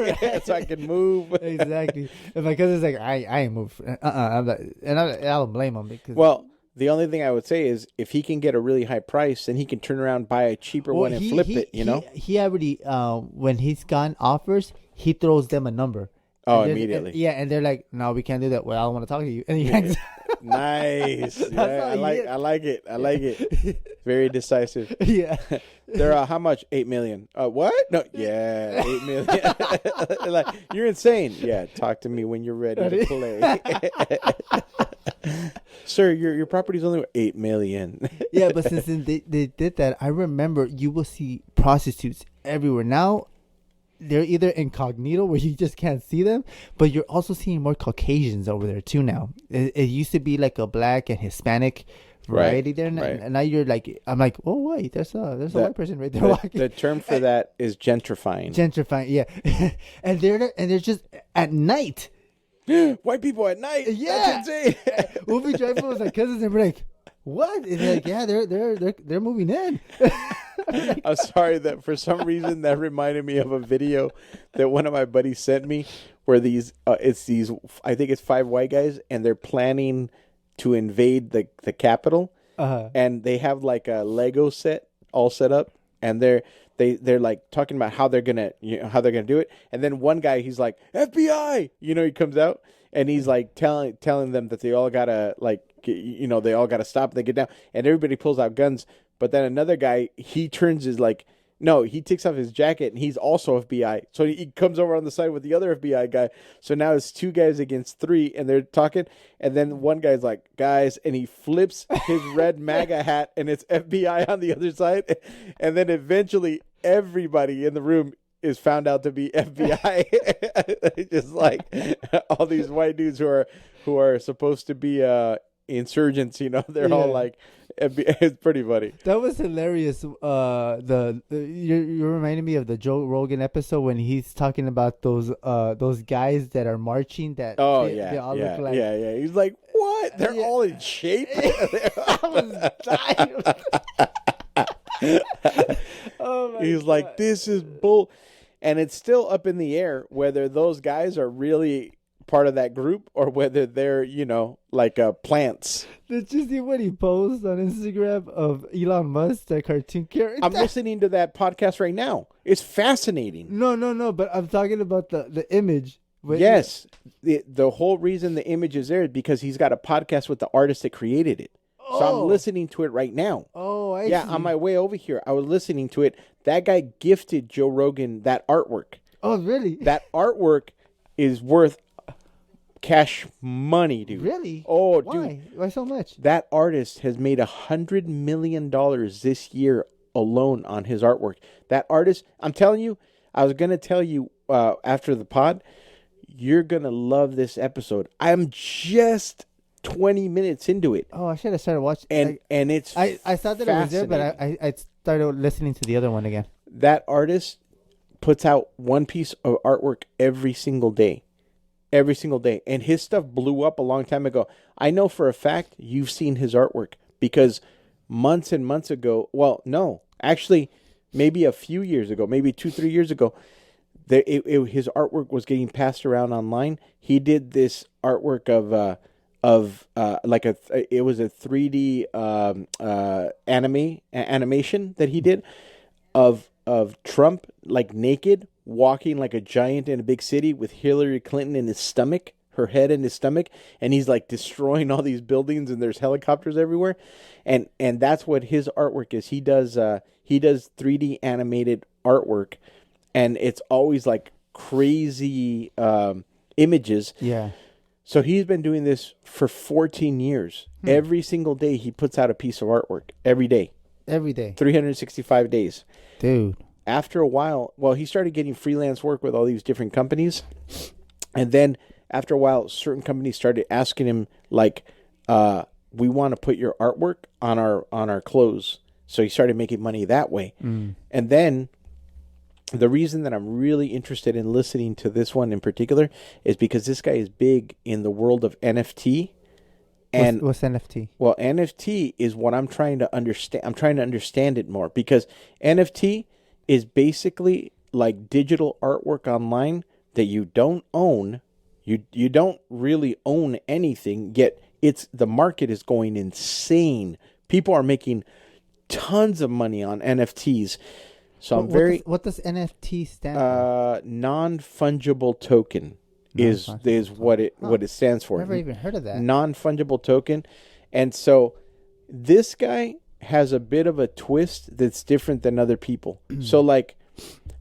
so I can move. Exactly. And my cousin's like, I ain't move. I'm like, and I don't blame him because. Well, the only thing I would say is if he can get a really high price, then he can turn around, buy a cheaper one, and flip it. He already when he's gotten offers, he throws them a number. Oh, immediately. And they're like, no, we can't do that. Well, I don't want to talk to you. And he hangs. Nice. Yeah, I like it. Very decisive. Yeah. They're how much? 8 million. What? No. Yeah, 8 million. Like, you're insane. Yeah. Talk to me when you're ready to play. Sir, your property's only 8 million. Yeah, but since they did that, I remember you will see prostitutes everywhere now. They're either incognito where you just can't see them, but you're also seeing more Caucasians over there too now. It used to be like a black and Hispanic variety there, and now you're like, I'm like, oh wait, there's a white person right there walking. The term for that is gentrifying. Gentrifying, yeah. and they're just at night. White people at night. Yeah, that's insane. We'll be driving with our cousins and we're like, what? It's like, yeah, they're moving in. I'm sorry that for some reason that reminded me of a video that one of my buddies sent me where it's these, I think it's 5 white guys, and they're planning to invade the Capitol. And they have like a Lego set all set up, and they're like talking about how they're gonna do it. And then one guy, he's like, FBI, he comes out and he's like telling them that they all gotta they all gotta stop and they get down, and everybody pulls out guns. But then another guy, he takes off his jacket, and he's also FBI. So he comes over on the side with the other FBI guy. So now it's 2 guys against 3, and they're talking. And then one guy's like, guys, and he flips his red MAGA hat, and it's FBI on the other side. And then eventually everybody in the room is found out to be FBI. Just like all these white dudes who are supposed to be insurgents, they're all like, it's pretty funny. That was hilarious. You're reminding me of the Joe Rogan episode when he's talking about those guys that are marching. They all look like, yeah. He's like, what? They're all in shape. I was dying. Oh my He's God. like, this is bull, and it's still up in the air whether those guys are really part of that group or whether they're like plants. Did you see what he posted on Instagram of Elon Musk, that cartoon character? I'm listening to that podcast right now. It's fascinating. No, but I'm talking about the image. Yes, the whole reason the image is there is because he's got a podcast with the artist that created it. So I'm listening to it right now. Oh, I see. On my way over here, I was listening to it. That guy gifted Joe Rogan that artwork. Oh, really? That artwork is worth cash money, dude. Really? Oh, Why? dude. Why so much? That artist has made $100 million this year alone on his artwork. That artist, I'm telling you, I was going to tell you after the pod, you're going to love this episode. I'm just 20 minutes into it. Oh, I should have started watching. And it's I thought that it was there, but I started listening to the other one again. That artist puts out one piece of artwork every single day. Every single day. And his stuff blew up a long time ago. I know for a fact you've seen his artwork because months and months ago, well, no, actually, maybe a few years ago, maybe 2-3 years ago, his artwork was getting passed around online. He did this artwork of it was a 3D animation that he did of Trump like naked walking like a giant in a big city with Hillary Clinton in his stomach, her head in his stomach, and he's like destroying all these buildings and there's helicopters everywhere. And that's what his artwork is. He does 3D animated artwork, and it's always like crazy images. Yeah. So he's been doing this for 14 years. Every single day he puts out a piece of artwork. Every day. 365 days. Dude. After a while, he started getting freelance work with all these different companies. And then after a while, certain companies started asking him, like, we want to put your artwork on our clothes. So he started making money that way. And then the reason that I'm really interested in listening to this one in particular is because this guy is big in the world of NFT. And what's NFT? Well, NFT is what I'm trying to understand. I'm trying to understand it more because NFT is basically like digital artwork online that you don't own. You don't really own anything, yet the market is going insane. People are making tons of money on NFTs. So what does NFT stand for? Non-fungible token is what it stands for. Never even heard of that. Non-fungible token. And so this guy has a bit of a twist that's different than other people. So like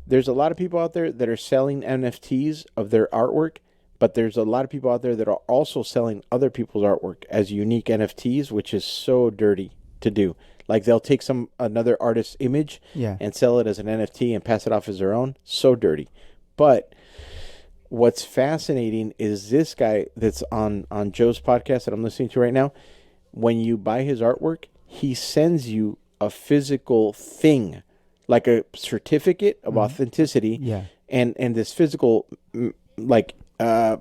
there's a lot of people out there that are selling NFTs of their artwork, but there's a lot of people out there that are also selling other people's artwork as unique NFTs, which is so dirty to do. Like they'll take another artist's image and sell it as an NFT and pass it off as their own. So dirty. But what's fascinating is this guy that's on Joe's podcast that I'm listening to right now. When you buy his artwork, he sends you a physical thing, like a certificate of authenticity. Yeah. And this physical, like a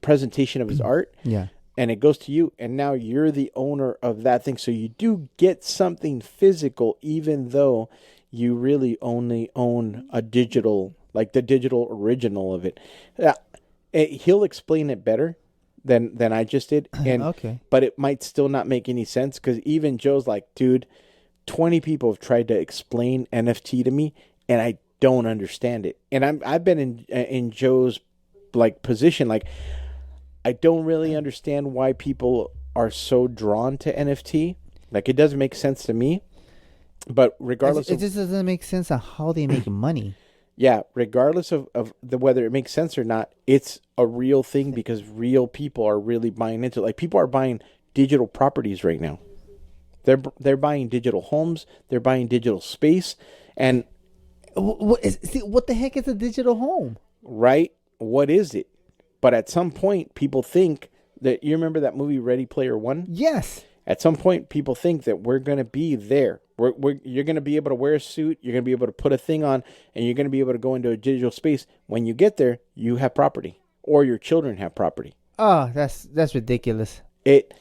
presentation of his art. Yeah. and it goes to you, and now you're the owner of that thing. So you do get something physical, even though you really only own a digital, like the digital original of it. He'll explain it better than I just did, and Okay. but it might still not make any sense, because even Joe's like, dude, 20 people have tried to explain NFT to me, and I don't understand it. And I've been in Joe's like position, like, I don't really understand why people are so drawn to NFT. Like, it doesn't make sense to me. But regardless, it just doesn't make sense on how they make money. Yeah, regardless of whether it makes sense or not, it's a real thing, because real people are really buying into it. Like, people are buying digital properties right now. They're buying digital homes. They're buying digital space. And what the heck is a digital home? Right? What is it? But at some point, people think that, you remember that movie Ready Player One? Yes. At some point, people think that we're going to be there. You're going to be able to wear a suit. You're going to be able to put a thing on, and you're going to be able to go into a digital space. When you get there, you have property, or your children have property. Oh, that's ridiculous. It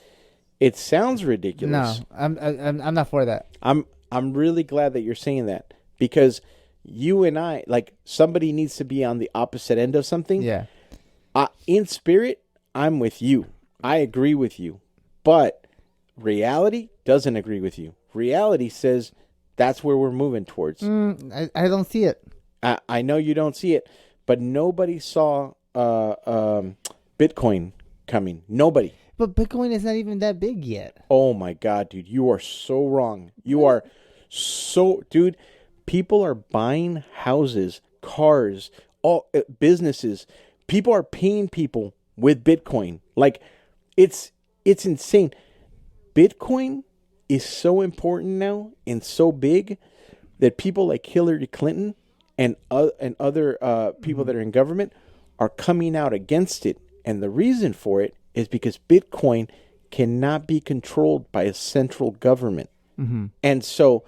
sounds ridiculous. No, I'm not for that. I'm really glad that you're saying that, because you and I, like, somebody needs to be on the opposite end of something. Yeah. In spirit, I'm with you. I agree with you, but reality doesn't agree with you. Reality says that's where we're moving towards. I don't see it. I know you don't see it, but nobody saw Bitcoin coming. Nobody. But Bitcoin is not even that big yet. Oh my God, dude. You are so wrong. You are so... Dude, people are buying houses, cars, all businesses. People are paying people with Bitcoin. Like, it's insane. Bitcoin is so important now and so big that people like Hillary Clinton and other people that are in government are coming out against it. And the reason for it is because Bitcoin cannot be controlled by a central government. Mm-hmm. And so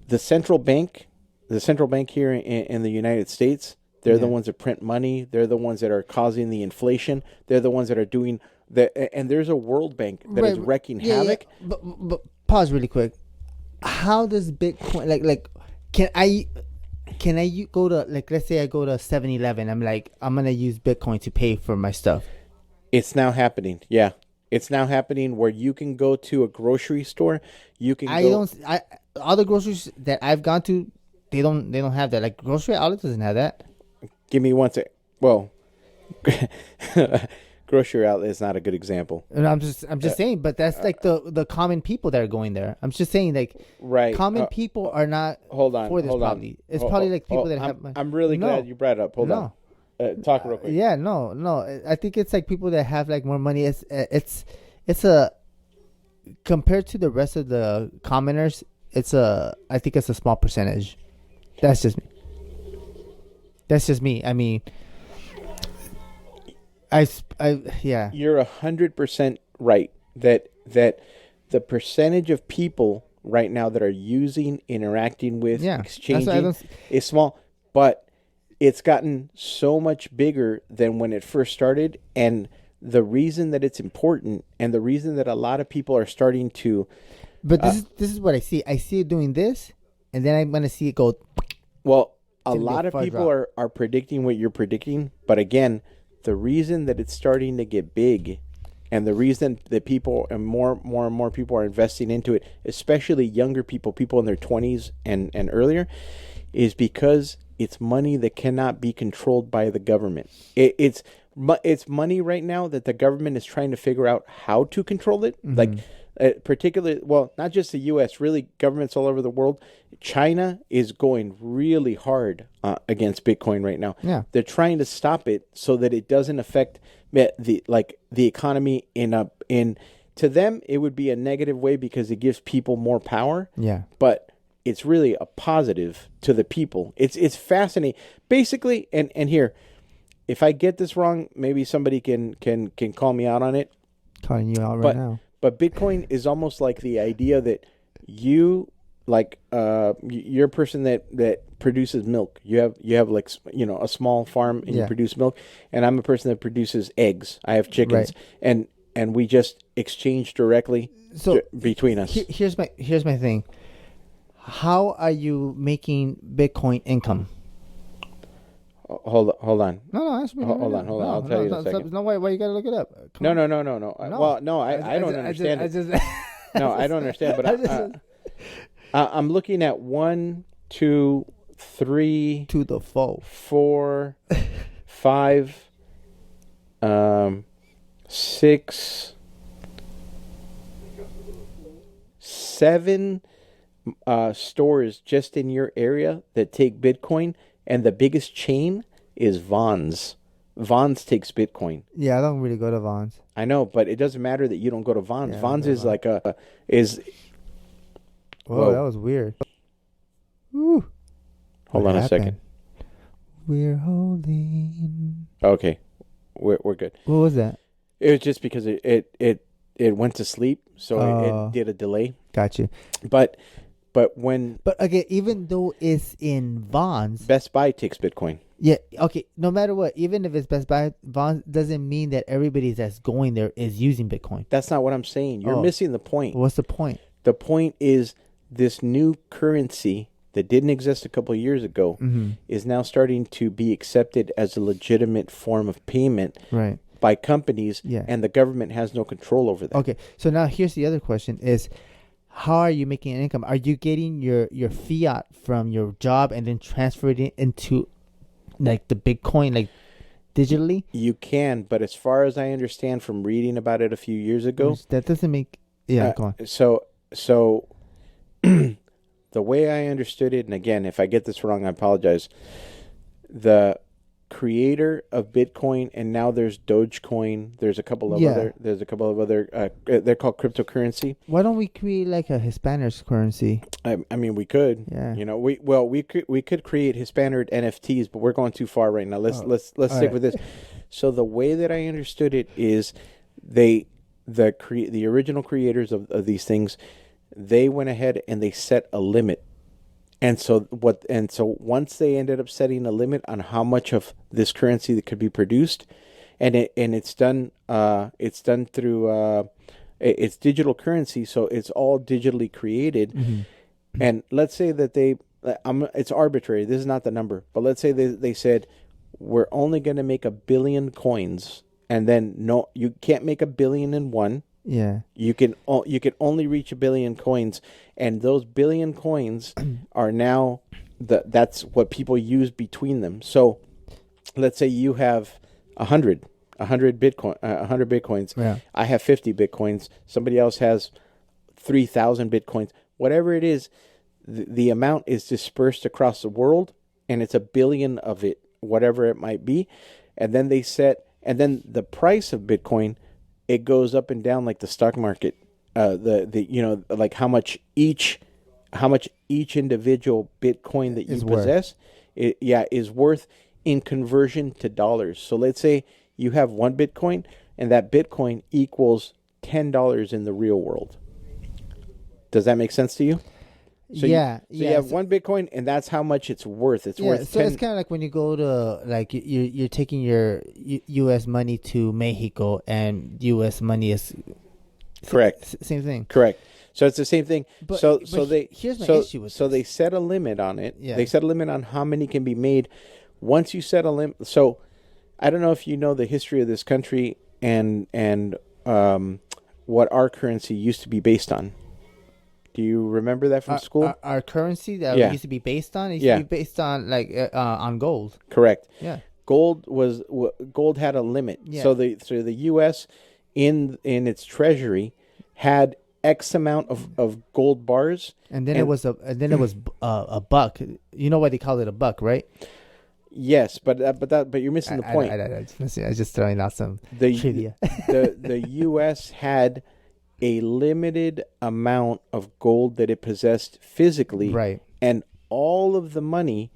the central bank here in the United States, they're the ones that print money. They're the ones that are causing the inflation. They're the ones that are doing and there's a World Bank that is wreaking havoc. Yeah. But pause really quick. How does Bitcoin like can I go to, like, let's say I go to 7-Eleven, I'm like, I'm gonna use Bitcoin to pay for my stuff. It's now happening. Yeah. It's now happening where you can go to a grocery store. You can all the groceries that I've gone to, they don't have that. Like, Grocery Outlet doesn't have that. Give me one sec. Well, Grocery Outlet is not a good example. And I'm just saying, but that's like the common people that are going there. I'm just saying, like, right. Common people are not for this. Probably it's probably like people that have. I'm really glad you brought it up. Hold on. Talk real quick. Yeah, no. I think it's like people that have like more money. It's a, compared to the rest of the commoners, I think it's a small percentage. That's just me. I mean, yeah. You're 100% right that the percentage of people right now that are using, interacting with, exchanging is small, but it's gotten so much bigger than when it first started. And the reason that it's important, and the reason that a lot of people are starting to, but this is what I see. I see it doing this, and then I'm gonna see it go. Well, a lot of people are predicting what you're predicting, but again, the reason that it's starting to get big, and the reason that people and more people are investing into it, especially younger people in their 20s and earlier, is because it's money that cannot be controlled by the government. It's money right now that the government is trying to figure out how to control it. Mm-hmm. Like, particularly, well, not just the U.S., really governments all over the world. China is going really hard against Bitcoin right now. Yeah. They're trying to stop it so that it doesn't affect the economy to them, it would be a negative way because it gives people more power. Yeah. But it's really a positive to the people. It's fascinating. Basically, and here, if I get this wrong, maybe somebody can call me out on it. Calling you out right now. But Bitcoin is almost like the idea that you, like, you're a person that produces milk. You have like, a small farm and you produce milk. And I'm a person that produces eggs. I have chickens. Right. and we just exchange directly between us. Here's my thing. How are you making Bitcoin income? Hold on. No, ask me. Hold on. I'll tell you in a second. No, why you gotta look it up? No. Well, no, I don't understand it. No, I don't understand. But I'm looking at 1, 2, 3 to the 4, 5, 6, 7 stores just in your area that take Bitcoin, and the biggest chain is Vaughn's. Vaughn's takes Bitcoin. Yeah, I don't really go to Vaughn's. I know, but it doesn't matter that you don't go to Vaughn's. Yeah, Vaughn's is like is. Whoa, that was weird. Woo. Hold on a second. We're holding. Okay, we're good. What was that? It was just because it went to sleep, so it did a delay. Gotcha. But again, even though it's in Vaughn's, Best Buy takes Bitcoin. Yeah. Okay. No matter what, even if it's Best Buy, Vaughn's doesn't mean that everybody that's going there is using Bitcoin. That's not what I'm saying. You're missing the point. What's the point? The point is this new currency that didn't exist a couple of years ago is now starting to be accepted as a legitimate form of payment by companies, and the government has no control over that. Okay. So now here's the other question: is how are you making an income? Are you getting your fiat from your job and then transferring it into like the Bitcoin, like digitally? You can, but as far as I understand from reading about it a few years ago, that doesn't make. Yeah, go on. So the way I understood it, and again, if I get this wrong, I apologize. The creator of Bitcoin, and now there's Dogecoin. There's a couple of other. They're called cryptocurrency. Why don't we create like a Hispanerds currency? I mean, we could. Yeah. You know, we could create Hispaner NFTs, but we're going too far right now. Let's stick with this. So the way that I understood it is, the original creators of these things, they went ahead and they set a limit. And so once they ended up setting a limit on how much of this currency that could be produced, and it's done through it's digital currency, so it's all digitally created. And let's say that it's arbitrary. This is not the number, but let's say they said we're only going to make 1 billion coins, and then no, you can't make 1 billion in one. Yeah, you can only reach 1 billion coins, and those 1 billion coins are now that's what people use between them. So, let's say you have 100 bitcoins. Yeah. I have 50 bitcoins. Somebody else has 3,000 bitcoins. Whatever it is, the amount is dispersed across the world, and it's 1 billion of it, whatever it might be. And then the price of Bitcoin, it goes up and down like the stock market. Like how much each individual Bitcoin that you possess, is worth in conversion to dollars. So let's say you have 1 Bitcoin, and that Bitcoin equals $10 in the real world. Does that make sense to you? So you have 1 Bitcoin, and that's how much it's worth. It's worth. So it's kind of like when you go to like you're taking your U.S. money to Mexico, and U.S. money is correct. Same thing. Correct. So it's the same thing. But here's my issue with so they set a limit on it. Yeah. They set a limit on how many can be made. Once you set a limit, so I don't know if you know the history of this country and what our currency used to be based on. Do you remember that from school? Our currency that used to be based on? It used to be based on like on gold. Correct. Yeah. Gold had a limit. Yeah. So the U.S. in its treasury had X amount of gold bars. And then it was a buck. You know why they call it a buck, right? Yes, but you're missing the point. I was just throwing out some trivia. The U.S. had a limited amount of gold that it possessed physically, right? And all of the money,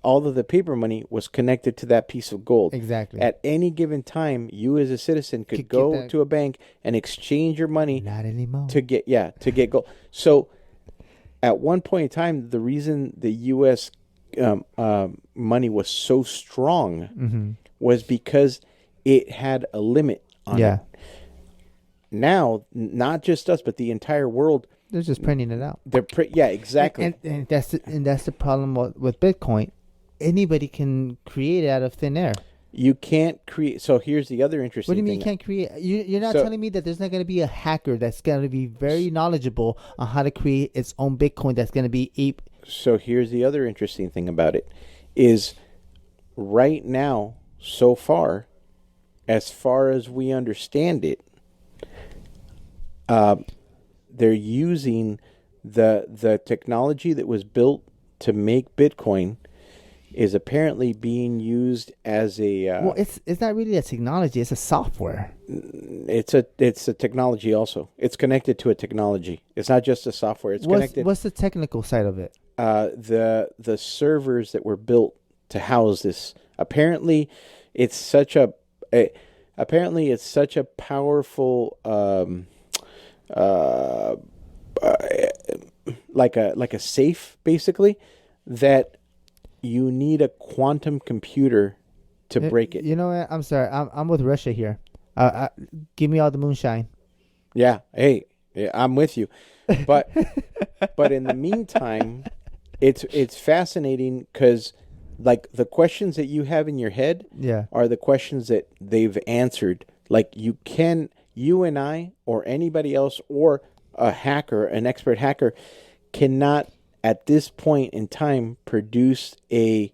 all of the paper money, was connected to that piece of gold. Exactly. At any given time, you as a citizen could go to a bank and exchange your money. Not anymore. To get gold. So, at one point in time, the reason the U.S. Money was so strong was because it had a limit on it. now, not just us, but the entire world, They're just printing it out. Yeah, exactly. And that's the problem with Bitcoin. Anybody can create it out of thin air. You can't create. So here's the other interesting thing. What do you mean you can't create? You're not telling me that there's not going to be a hacker that's going to be very knowledgeable on how to create its own Bitcoin that's going to be So here's the other interesting thing about it is right now, so far as we understand it, they're using the technology that was built to make Bitcoin is apparently being used as a well, it's not really a technology, it's a software. It's a technology also. It's connected to a technology. It's not just a software. It's connected. What's the technical side of it? The servers that were built to house this. Apparently it's such a powerful like a safe basically that you need a quantum computer to break it. You know what? I'm sorry. I'm with Russia here. Give me all the moonshine. Yeah. Hey, yeah, I'm with you. But but in the meantime, it's fascinating because like the questions that you have in your head are the questions that they've answered. Like you and I or anybody else or a hacker, an expert hacker cannot at this point in time produce a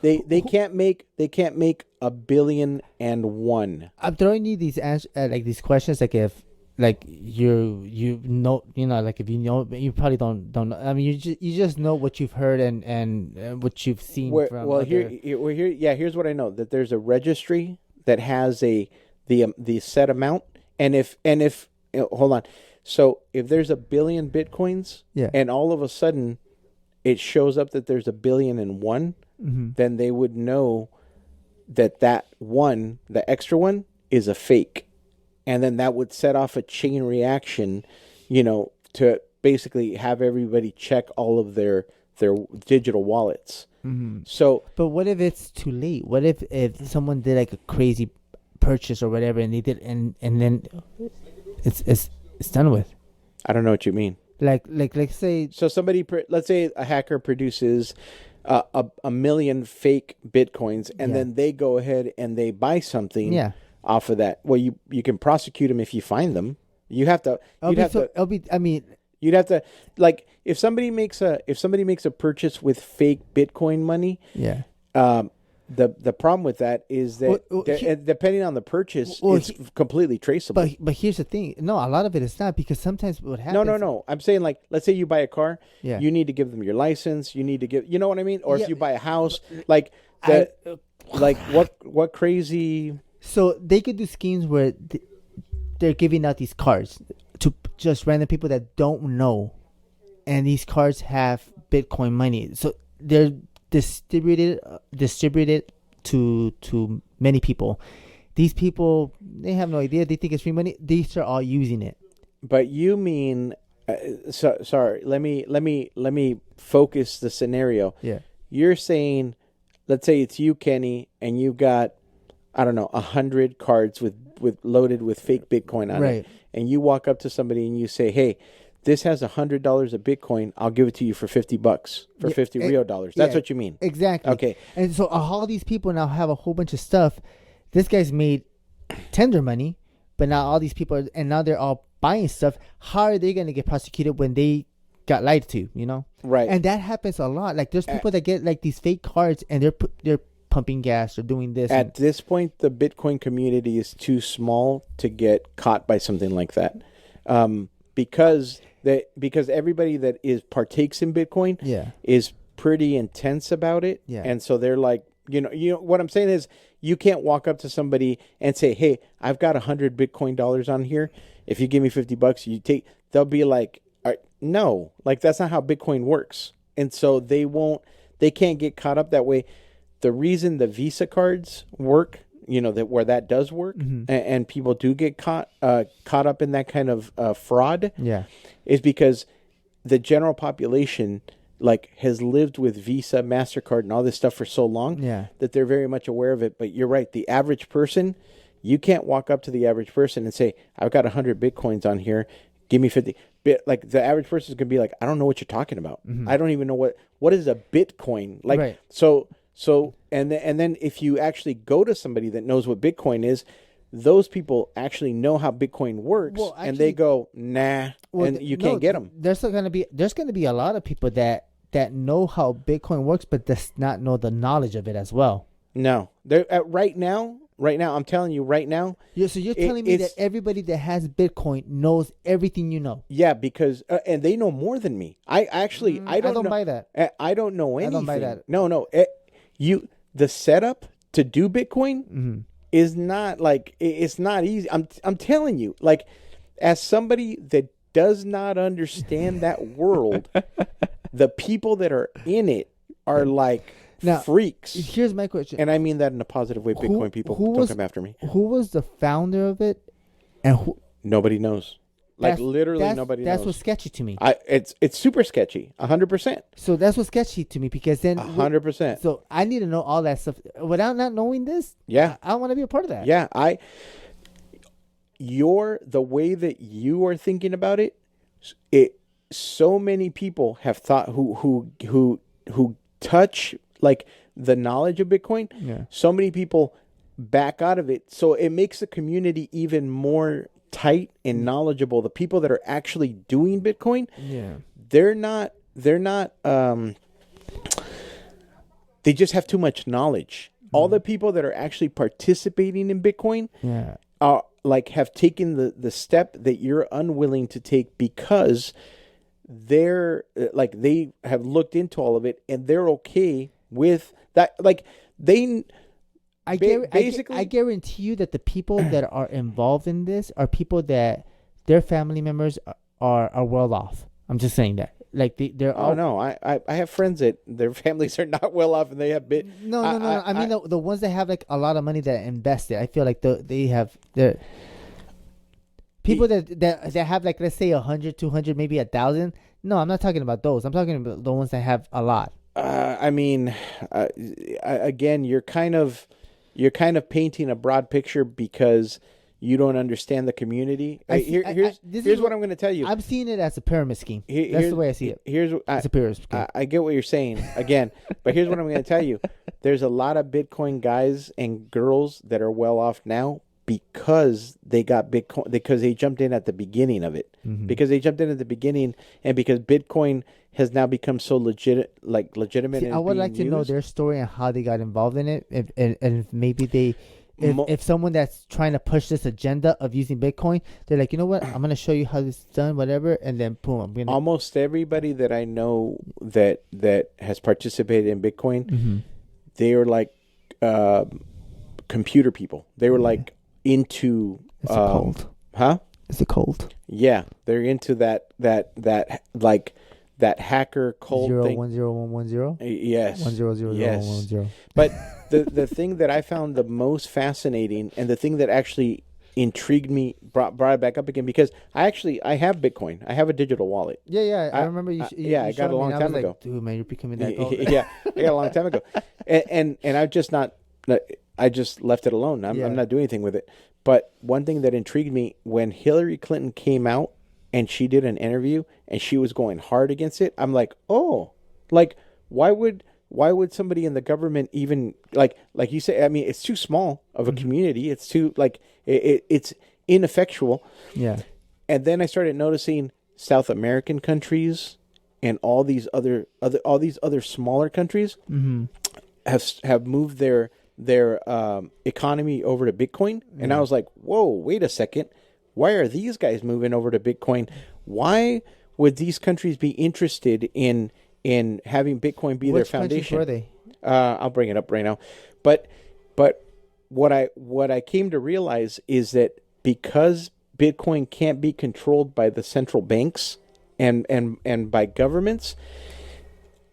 they can't make $1 billion and one. I'm throwing you these like these questions like if like you know like if you know you probably don't know. I mean you just know what you've heard and what you've seen here's what I know, that there's a registry that has the set amount, and if hold on. So if there's 1 billion Bitcoins and all of a sudden it shows up that there's 1 billion and one, then they would know that one, the extra one, is a fake. And then that would set off a chain reaction, to basically have everybody check all of their digital wallets. So, but what if it's too late? What if someone did like a crazy purchase or whatever and they did and then it's done with? I don't know what you mean. Like say. So let's say a hacker produces 1 million fake Bitcoins, and then they go ahead and they buy something off of that. Well, you can prosecute them if you find them. You have to. You'd have to, like, if somebody makes a purchase with fake Bitcoin money. Yeah. The problem with that is that depending on the purchase, it's completely traceable. But here's the thing. No, a lot of it is not, because sometimes what happens... No. I'm saying, like, let's say you buy a car. Yeah. You need to give them your license. You need to give... You know what I mean? Or if you buy a house, like... what crazy... So they could do schemes where they're giving out these cards to just random people that don't know. And these cards have Bitcoin money. So they're... distributed to many people. These people, they have no idea. They think it's free money. These are all using it. But you mean, sorry. Let me focus the scenario. Yeah. You're saying, let's say it's you, Kenny, and you've got, I don't know, 100 cards with loaded with fake Bitcoin on it, and you walk up to somebody and you say, "Hey, this has $100 of Bitcoin. I'll give it to you for $50 for 50 real dollars." That's what you mean. Exactly. Okay. And so all these people now have a whole bunch of stuff. This guy's made tender money, but now all these people and now they're all buying stuff. How are they going to get prosecuted when they got lied to? Right. And that happens a lot. Like there's people that get like these fake cards and they're pumping gas or doing this. At this point, the Bitcoin community is too small to get caught by something like that, because everybody that partakes in Bitcoin is pretty intense about it. Yeah. And so they're like, what I'm saying is you can't walk up to somebody and say, "Hey, I've got $100 Bitcoin dollars on here. If you give me $50, you take," they'll be like, "No, like that's not how Bitcoin works." And so they can't get caught up that way. The reason the Visa cards work, where that does work, and people do get caught up in that kind of fraud, is because the general population has lived with Visa, MasterCard, and all this stuff for so long that they're very much aware of it. But you're right, the average person, You can't walk up to the average person and say, I've got 100 Bitcoins on here. Give me 50. Like the average person is going to be like, I don't know what you're talking about. I don't even know what is a Bitcoin. Like, right. so, and then if you actually go to somebody that knows what Bitcoin is, those people actually know how Bitcoin works, and they go, nah, and you can't get them. There's going to be a lot of people that know how Bitcoin works, but does not know the knowledge of it as well. No, right now, I'm telling you right now. Yeah, so you're telling me that everybody that has Bitcoin knows everything you know. Yeah, because and they know more than me. I don't buy that. I don't know anything. I don't buy that. No, the setup to do Bitcoin is not like, it's not easy. I'm telling you, like, as somebody that does not understand that world, the people that are in it are like freaks. Here's my question, and I mean that in a positive way. Bitcoin people don't come after me. Who was the founder of it, and who? Nobody knows. Like, literally nobody knows. That's what's sketchy to me. It's super sketchy, 100%. So that's what's sketchy to me, because then 100%. So I need to know all that stuff without not knowing this. Yeah, I want to be a part of that. Yeah, the way that you are thinking about it. So many people have thought who touch like the knowledge of Bitcoin. Yeah. So many people back out of it. So it makes the community even more tight and knowledgeable. The people that are actually doing Bitcoin, they're not they just have too much knowledge. All the people that are actually participating in Bitcoin have taken the step that you're unwilling to take, because they're like, they have looked into all of it and they're okay with that. Like, I guarantee you that the people that are involved in this are people that their family members are well off. I'm just saying that. Like, they're all... Oh, no. I have friends that their families are not well off and they have No. I mean, the ones that have like a lot of money that invested. I feel like they have... People that have, like, let's say 100, 200, maybe 1,000. No, I'm not talking about those. I'm talking about the ones that have a lot. I mean, again, you're kind of painting a broad picture because you don't understand the community. Here's what I'm going to tell you. I'm seeing it as a pyramid scheme. That's the way I see it. It's a pyramid scheme. I get what you're saying again, but here's what I'm going to tell you. There's a lot of Bitcoin guys and girls that are well off now because they got Bitcoin, because they jumped in at the beginning of it. Because they jumped in at the beginning, and because Bitcoin has now become so legitimate. See, I would like to know their story and how they got involved in it, and maybe if someone that's trying to push this agenda of using Bitcoin, they're like, you know what, I'm going to show you how this is done, whatever, and then boom. Almost everybody that I know that has participated in Bitcoin, they were like computer people. They were like into... It's a cult. Huh? It's a cult. Yeah, they're into that hacker cult thing. 0101110. Yes. 100010. But the thing that I found the most fascinating, and the thing that actually intrigued me, brought it back up again, because I have Bitcoin. I have a digital wallet. Yeah. I remember you. I got it a long time ago. Like, dude, man, you're becoming that cult. Yeah, I got it a long time ago, and I've just not. I just left it alone. I'm not doing anything with it. But one thing that intrigued me, when Hillary Clinton came out and she did an interview and she was going hard against it, I'm like, oh, like, why would somebody in the government even, like you say, I mean, it's too small of a community. It's too, like, it's ineffectual. Yeah. And then I started noticing South American countries and all these other smaller countries have moved their economy over to Bitcoin. And I was like, whoa, wait a second. Why are these guys moving over to Bitcoin? Why would these countries be interested in having Bitcoin be their foundation? Which countries were they? I'll bring it up right now. But what I came to realize is that because Bitcoin can't be controlled by the central banks and by governments,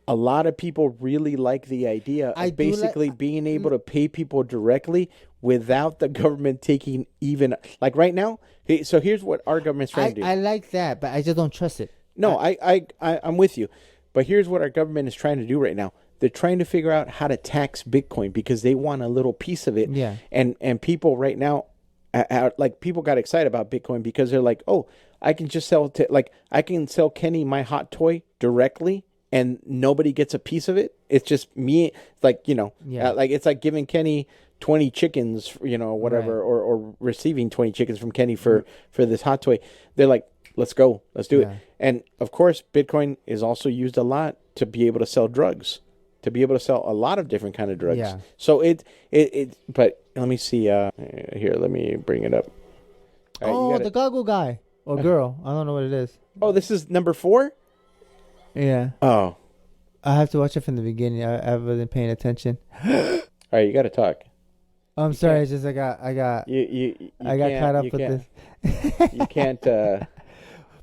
a lot of people really like the idea of basically being able to pay people directly without the government taking even, like, right now. So here's what our government's trying to do. I like that, but I just don't trust it. No, I'm with you. But here's what our government is trying to do right now. They're trying to figure out how to tax Bitcoin because they want a little piece of it. Yeah. And people right now like people got excited about Bitcoin because they're like, oh, I can just sell I can sell Kenny my hot toy directly and nobody gets a piece of it. It's just me, like, like it's like giving Kenny 20 chickens, whatever, right. or receiving 20 chickens from Kenny for this hot toy. They're like, let's go, let's do it. And of course, Bitcoin is also used a lot to be able to sell drugs, to be able to sell a lot of different kind of drugs. Yeah. So but let me see, here, let me bring it up. The goggle guy or girl. I don't know what it is. Oh, this is number 4? Yeah. Oh. I have to watch it from the beginning. I wasn't paying attention. All right, you got to talk. I'm sorry. It's just I got caught up with this. You can't. But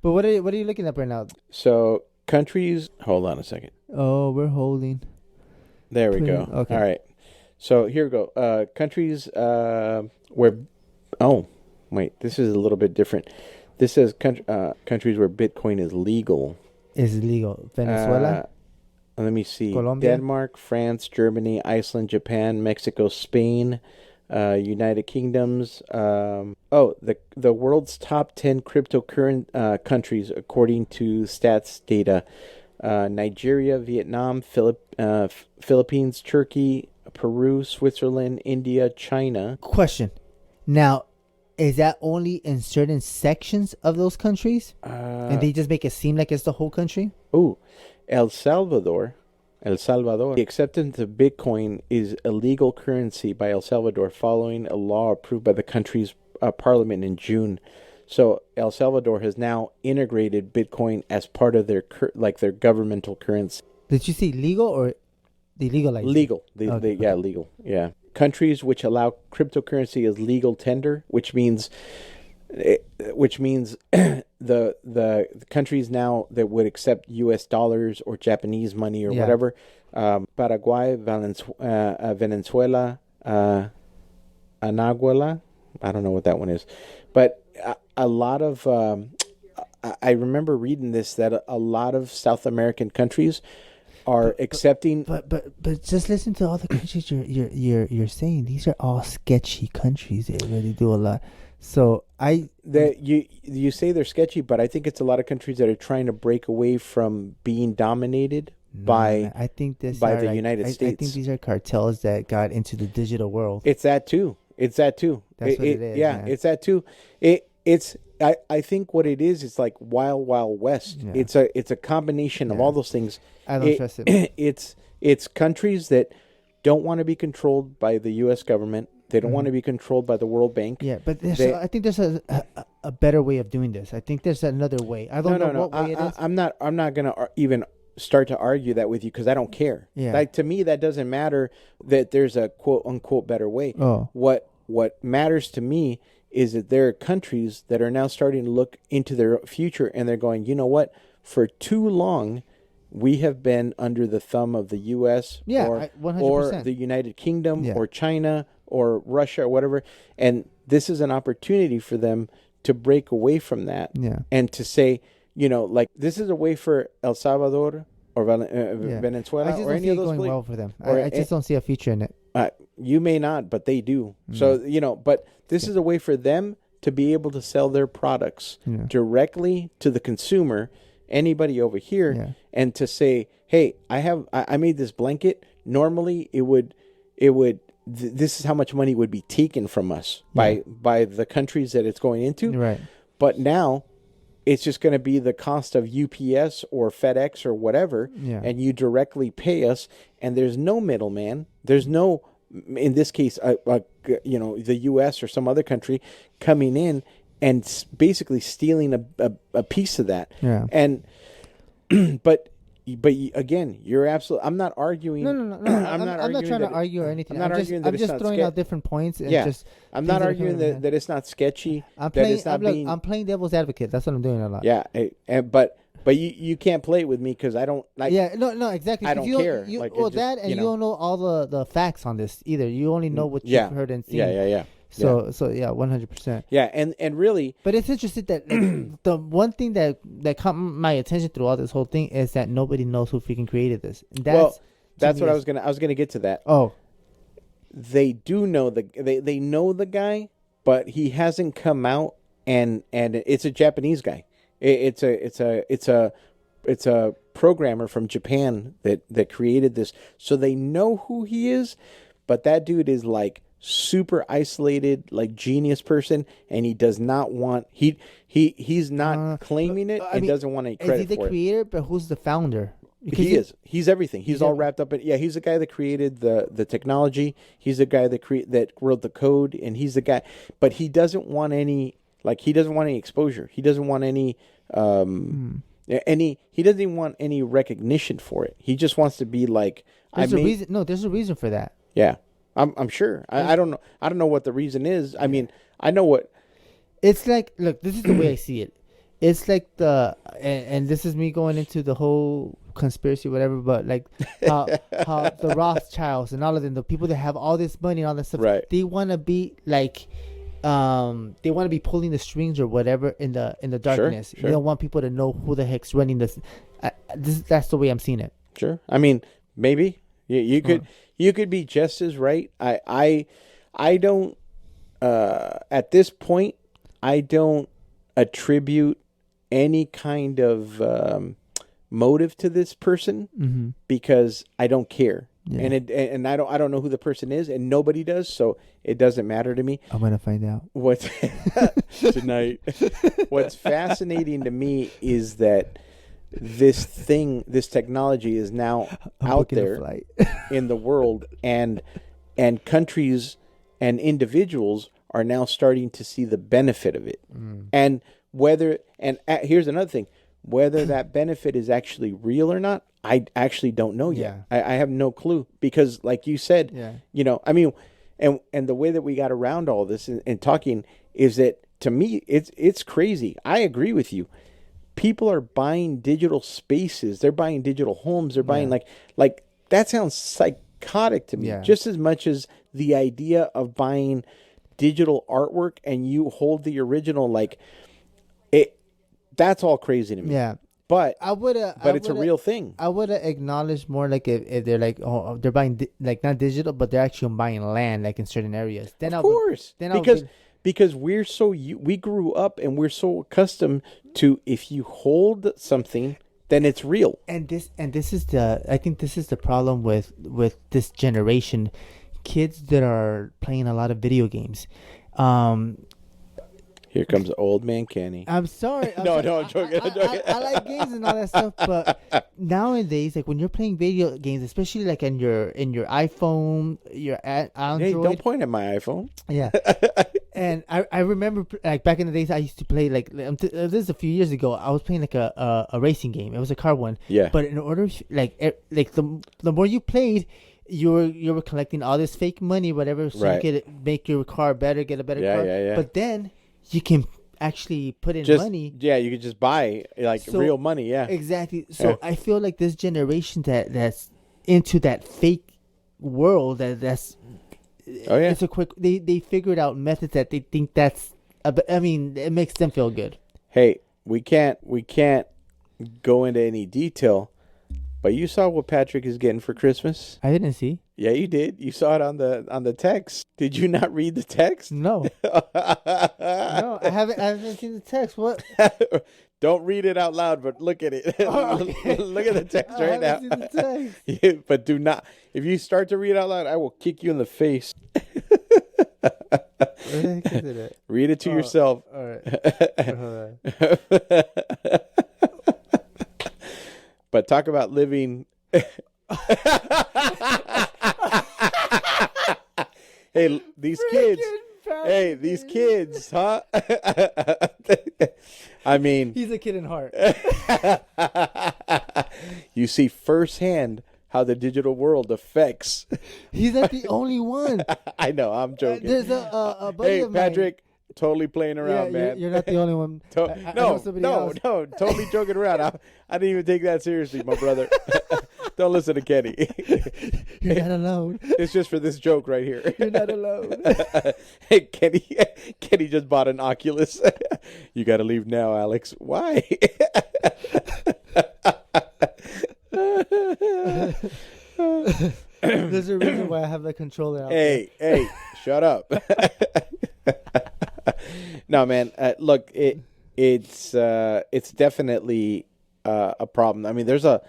what are you looking up right now? So countries. Hold on a second. Oh, we're holding. There we go. Okay. All right. So here we go. Countries where. Oh, wait. This is a little bit different. This says countries where Bitcoin is legal. Is legal. Venezuela. Let me see. Colombia? Denmark, France, Germany, Iceland, Japan, Mexico, Spain, United Kingdoms. The world's top 10 cryptocurrency countries according to stats data: Nigeria, Vietnam, Philippines, Turkey, Peru, Switzerland, India, China. Question. Now, is that only in certain sections of those countries? And they just make it seem like it's the whole country? Oh, El Salvador. The acceptance of Bitcoin is a legal currency by El Salvador following a law approved by the country's parliament in June. So El Salvador has now integrated Bitcoin as part of their their governmental currency. Did you say legal or they legalized? Legal. Legal. Yeah. Countries which allow cryptocurrency as legal tender, which means the countries now that would accept U.S. dollars or Japanese money or whatever, Paraguay, Venezuela, Anaguela, I don't know what that one is, but a lot of I remember reading this that a lot of South American countries are accepting. But just listen to all the countries you're saying. These are all sketchy countries. They really do a lot. So you say they're sketchy, but I think it's a lot of countries that are trying to break away from being dominated by the United States. I think these are cartels that got into the digital world. It's that too. That's what it is. Yeah, it's that too. I think what it is, it's like Wild Wild West. Yeah. It's a combination of all those things. I don't trust it. It's countries that don't want to be controlled by the U.S. government. They don't want to be controlled by the World Bank. Yeah, but I think there's a better way of doing this. I think there's another way. I don't know what way it is. I'm not going to even start to argue that with you because I don't care. Yeah. Like, to me, that doesn't matter that there's a quote unquote better way. Oh. What matters to me is that there are countries that are now starting to look into their future and they're going, you know what? For too long, we have been under the thumb of the U.S. or the United Kingdom or China or Russia or whatever. And this is an opportunity for them to break away from that and to say, this is a way for El Salvador or Venezuela or any of those. I just don't see it going well for them. I just don't see a future in it. You may not, but they do. So, but this is a way for them to be able to sell their products directly to the consumer, anybody over here, and to say, hey, I made this blanket. Normally this is how much money would be taken from us by the countries that it's going into. Right. But now it's just going to be the cost of UPS or FedEx or whatever, and you directly pay us, and there's no middleman. There's no, in this case, the U.S. or some other country coming in and basically stealing a piece of that. Yeah. And but again, you're absolutely. I'm not arguing. No. I'm not trying to argue or anything. I'm just throwing out different points. And I'm not arguing that it's not sketchy. I'm playing devil's advocate. That's what I'm doing a lot. Yeah, but you can't play it with me because I don't like. Yeah, no, exactly. I don't care. You don't know all the facts on this either. You only know what you've heard and seen. Yeah. So 100%. Yeah, and really, but it's interesting that the one thing that caught my attention through all this whole thing is that nobody knows who freaking created this. That's what I was gonna get to that. Oh, they do know they know the guy, but he hasn't come out, and it's a Japanese guy. It's a programmer from Japan that created this, so they know who he is. But that dude is like super isolated, like genius person, and he does not want he's not claiming it and doesn't want any credit for it. Is he the creator? But who's the founder? Because he is. He's everything. He's all wrapped up in. Yeah, he's the guy that created the technology. He's the guy that wrote the code, and he's the guy. But he doesn't want any. Like, he doesn't want any exposure. He doesn't want any. He doesn't even want any recognition for it. He just wants to be like. There's a reason. No, there's a reason for that. Yeah, I'm sure. I don't know. I don't know what the reason is. I mean, I know what. It's like, look, this is the way I see it. It's like and this is me going into the whole conspiracy, whatever. But like how the Rothschilds and all of them, the people that have all this money and all that stuff, right? They want to be like, they want to be pulling the strings or whatever in the darkness. Sure. They don't want people to know who the heck's running this. That's the way I'm seeing it. Sure. I mean, maybe you could be just as right. I don't. At this point, I don't attribute any kind of motive to this person because I don't care. Yeah. And I don't know who the person is, and nobody does, so it doesn't matter to me. I'm gonna find out what's tonight. What's fascinating to me is that this technology is now out there in the world, and countries and individuals are now starting to see the benefit of it, and here's another thing. Whether that benefit is actually real or not, I actually don't know yet. Yeah. I have no clue because, like you said, I mean, and the way that we got around all this and talking is that, to me, it's crazy. I agree with you. People are buying digital spaces. They're buying digital homes. They're buying like that sounds psychotic to me. Just as much as the idea of buying digital artwork and you hold the original, like it. That's all crazy to me. Yeah. But it's a real thing. I would have acknowledged more like if they're like, oh, they're buying like not digital, but they're actually buying land like in certain areas. Then of course, because we grew up and we're so accustomed to, if you hold something, then it's real. And this is I think this is the problem with this generation, kids that are playing a lot of video games. Here comes old man Kenny. I'm sorry. I'm joking. I like games and all that stuff, but nowadays, like when you're playing video games, especially like in your iPhone, your Android. Hey, don't point at my iPhone. Yeah. And I remember like back in the days, I used to play like this is a few years ago. I was playing like a racing game. It was a car one. Yeah. But in order like the more you played, you were collecting all this fake money, whatever, so you could make your car better, get a better car. Yeah. But then you can actually put in money. Yeah, you could just buy like real money. Yeah, exactly. So I feel like this generation that's into that fake world that's. Oh yeah. It's a quick. They figured out methods that they think that's. I mean, it makes them feel good. Hey, we can't go into any detail, but you saw what Patrick is getting for Christmas. I didn't see. Yeah, you did. You saw it on the text. Did you not read the text? No. No, I haven't seen the text. What? Don't read it out loud, but look at it. Oh, okay. Look at the text right now. I haven't seen the text. Yeah, but do not. If you start to read out loud, I will kick you in the face. Where the heck is it at? Read it to yourself. All right. Hold on. But talk about living. Hey, these kids. Hey, these kids, huh? I mean, he's a kid in heart. You see firsthand how the digital world affects. He's not the only one. I know, I'm joking. There's a buddy of mine. Patrick, totally playing around, man. You're not the only one. No, totally joking around. I didn't even take that seriously, my brother. Don't listen to Kenny. You're not alone. It's just for this joke right here. You're not alone. Hey, Kenny just bought an Oculus. You got to leave now, Alex. Why? There's a reason why I have the controller out there. Hey, shut up. No, man. Look, it's definitely a problem. I mean, there's a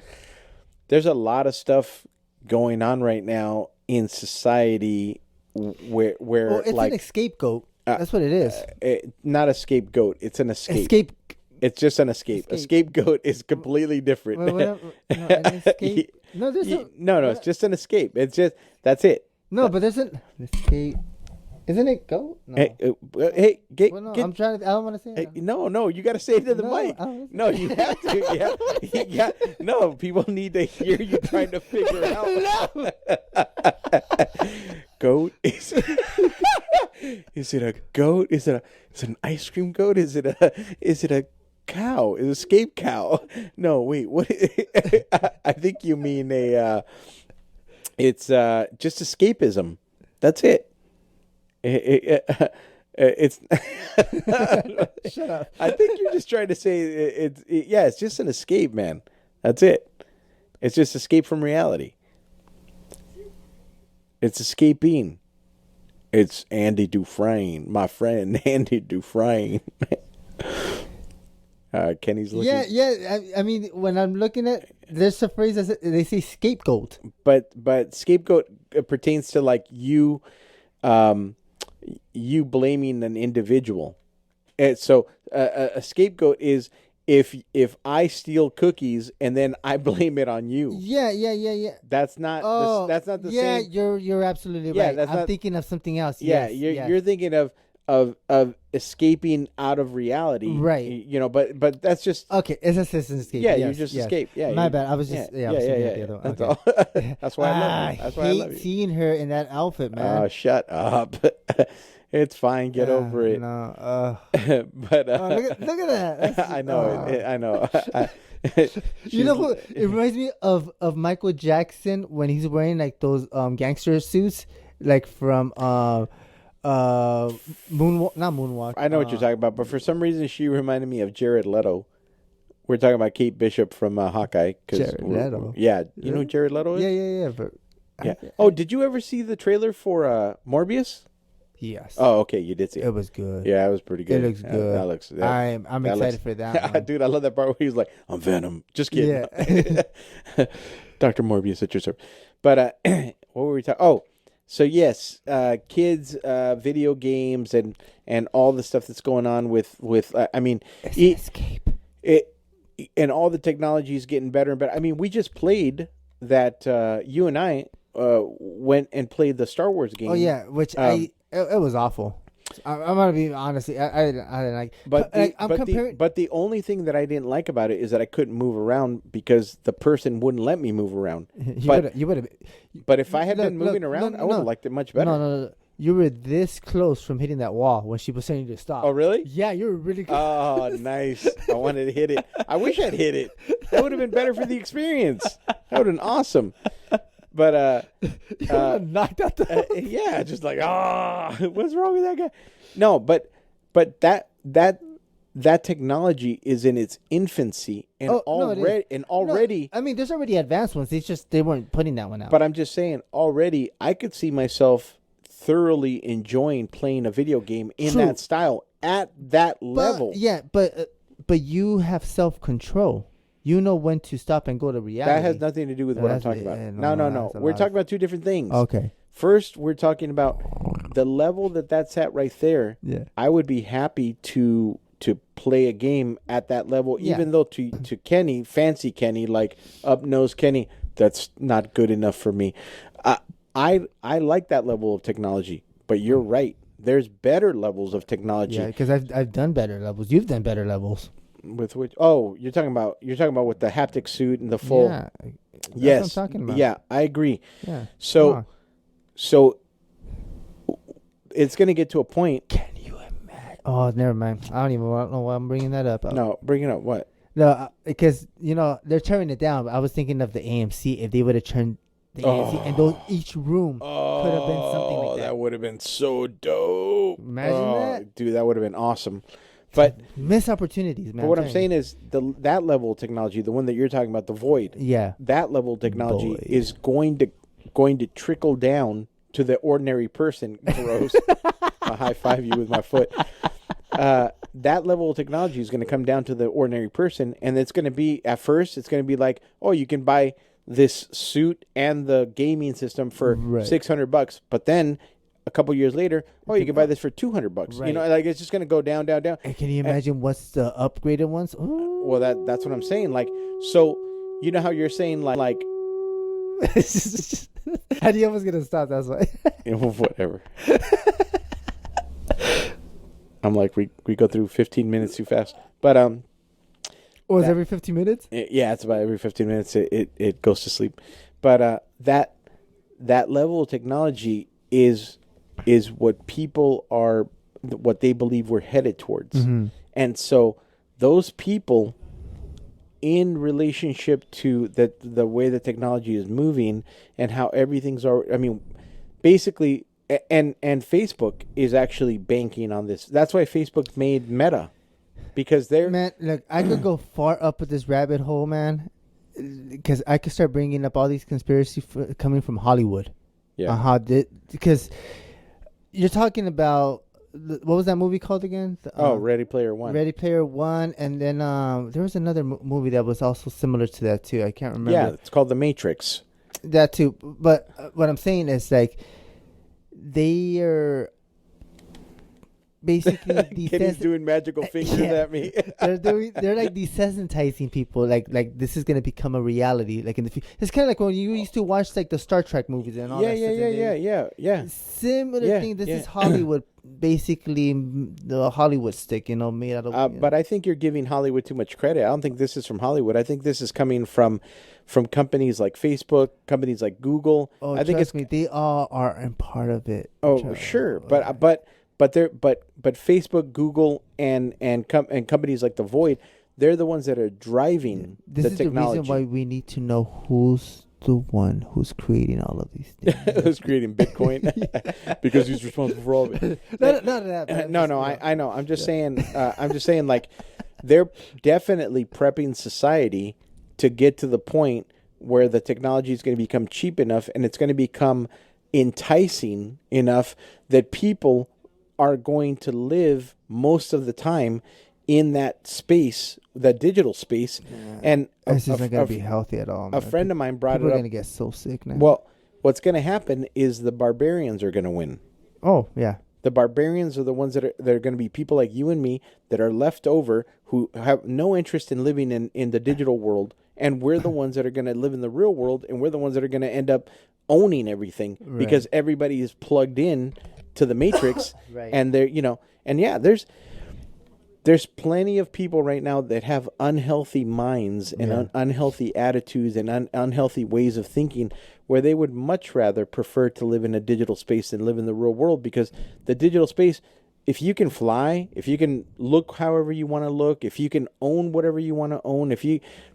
lot of stuff going on right now in society where Well, it's like an scapegoat. That's what it is. Not a scapegoat. It's an escape. It's just an escape. A scapegoat is completely different. No, an escape. No, there's no. It's just an escape. It's just that's it. No, but there's an escape. Isn't it goat? No. Hey, get. I'm trying to. I don't want to say it. No. You got to say it to the mic. No, you have to. Yeah. No, people need to hear you trying to figure out. No. Goat is. Is it a goat? Is it an ice cream goat? Is it a cow? Is it a escape cow? No, wait. What? I think you mean it's just escapism. That's it. It's. Shut up. I think you're just trying to say it's just an escape, man. That's it. It's just escape from reality. It's escaping. It's Andy Dufresne, my friend Andy Dufresne. Kenny's looking. Yeah. I mean, when I'm looking at, there's a phrase that they say scapegoat. But scapegoat pertains to like you blaming an individual. And so a scapegoat is if I steal cookies and then I blame it on you. Yeah. That's not. That's not the same. Yeah, you're absolutely right. I'm thinking of something else. Yeah, yes, you're thinking of escaping out of reality, right? You know, but that's just okay. It's a citizen escape. Yeah, you just escape. Yeah, my bad. I was just yeah. The other one. That's okay. all. That's why I love you. That's why I love you. Seeing her in that outfit, man. Oh, shut up. It's fine. Get over it. No. But look at that. I know. I know. You know what? It reminds me of Michael Jackson when he's wearing like those gangster suits, like from Moonwalk. Not Moonwalk. I know what you're talking about, but for some reason she reminded me of Jared Leto. We're talking about Kate Bishop from Hawkeye. Jared Leto. Yeah, you know who Jared Leto is? Yeah. But Oh, did you ever see the trailer for Morbius? Yes. Oh, okay, you did see it. It was good. Yeah, it was pretty good. It looks good. That looks. I'm excited for that one. Dude, I love that part where he's like, "I'm Venom." Just kidding. Yeah. Dr. Morbius at your service. But what were we talking? Oh, so yes, kids, video games, and all the stuff that's going on with I mean, escape. And all the technology is getting better and better. I mean, we just played that. You and I went and played the Star Wars game. Oh yeah, which it was awful. I'm gonna be honest. I didn't like. But the only thing that I didn't like about it is that I couldn't move around because the person wouldn't let me move around. You would have. But if I had been moving around, I would have liked it much better. No. You were this close from hitting that wall when she was saying to stop. Oh, really? Yeah, you were really close. Oh, nice. I wanted to hit it. I wish I'd hit it. That would have been better for the experience. That would have been awesome. But you knocked out the yeah, just like what's wrong with that guy? No, but that technology is in its infancy and already. I mean, there's already advanced ones. It's just they weren't putting that one out. But I'm just saying, already I could see myself thoroughly enjoying playing a video game in that style at that level. Yeah, but you have self-control. You know when to stop and go to reality. That has nothing to do with what I'm talking about. No. We're talking about two different things. Okay. First, we're talking about the level that's at right there. Yeah. I would be happy to play a game at that level, even though to Kenny, fancy Kenny, like up-nose Kenny, that's not good enough for me. I like that level of technology, but you're right. There's better levels of technology. Yeah, because I've done better levels. You've done better levels. With which? Oh, you're talking about with the haptic suit and the full. Yeah. Yes. What I'm talking about. Yeah, I agree. Yeah. So it's going to get to a point. Can you imagine? Oh, never mind. I don't know why I'm bringing that up. No, bring it up. What? No, because they're tearing it down. But I was thinking of the AMC if they would have turned the AMC and each room could have been something like that. That would have been so dope. Imagine that, dude. That would have been awesome. But missed opportunities, man. But what I'm saying is that level of technology, the one that you're talking about, the Void. Yeah. That level of technology is going to trickle down to the ordinary person. Gross. I high five you with my foot. that level of technology is going to come down to the ordinary person, and it's going to be at first it's going to be like, oh, you can buy this suit and the gaming system for $600, but then a couple years later, oh, you can buy this for $200. Right. You know, like it's just going to go down, down, down. And can you imagine what's the upgraded ones? Ooh. Well, that's what I'm saying. Like, so you know how you're saying like how do you almost gonna stop? That's why. Whatever. I'm like we go through 15 minutes too fast, but it's every 15 minutes. Yeah, it's about every 15 minutes it goes to sleep, but that level of technology is what people are, what they believe we're headed towards. Mm-hmm. And so those people, in relationship to the way the technology is moving and how everything's already, I mean, basically, and Facebook is actually banking on this. That's why Facebook made Meta, because they're... Man, look, I could go far up with this rabbit hole, man, because I could start bringing up all these conspiracy coming from Hollywood. Yeah. Because you're talking about, what was that movie called again? Ready Player One. Ready Player One, and then there was another movie that was also similar to that too. I can't remember. Yeah, it's called The Matrix. That too, but what I'm saying is like they are basically Kenny's doing magical fingers at me. they're like desensitizing people. Like this is gonna become a reality. Like in the future, it's kind of like when you used to watch like the Star Trek movies and all that stuff. Yeah. Similar thing. This is Hollywood, basically the Hollywood stick, made out of. But I think you're giving Hollywood too much credit. I don't think this is from Hollywood. I think this is coming from companies like Facebook, companies like Google. Oh, I think trust me, they all are a part of it. Oh, sure, but Facebook, Google, and companies like The Void, they're the ones that are driving the technology. This is the reason why we need to know who's the one who's creating all of these things. Who's creating Bitcoin? Because he's responsible for all of it. I know. I'm just saying. Like, they're definitely prepping society to get to the point where the technology is going to become cheap enough and it's going to become enticing enough that people are going to live most of the time in that space, that digital space. Yeah. And this isn't going to be healthy at all. A friend of mine brought it up. People are going to get so sick now. Well, what's going to happen is the barbarians are going to win. Oh, yeah. The barbarians are the ones that are going to be people like you and me that are left over who have no interest in living in the digital world. And we're the ones that are going to live in the real world. And we're the ones that are going to end up owning everything because everybody is plugged in to the Matrix. Right. And they're, there's plenty of people right now that have unhealthy minds and unhealthy attitudes and unhealthy ways of thinking, where they would much rather prefer to live in a digital space than live in the real world, because the digital space, if you can fly, if you can look however you want to look, if you can own whatever you want to own,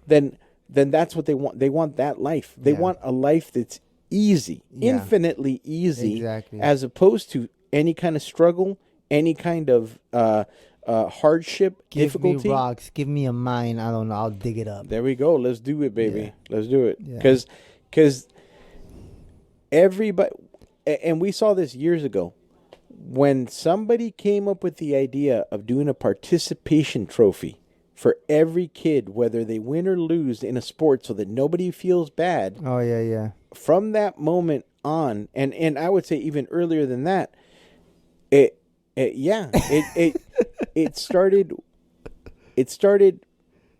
then that's what they want. They want that life. They want a life that's easy, infinitely easy, as opposed to any kind of struggle, any kind of hardship, difficulty. Give me rocks. Give me a mine. I don't know. I'll dig it up. There we go. Let's do it, baby. Yeah. Let's do it. Because everybody, and we saw this years ago, when somebody came up with the idea of doing a participation trophy for every kid, whether they win or lose in a sport, so that nobody feels bad. Oh, yeah. From that moment on, and I would say even earlier than that, it started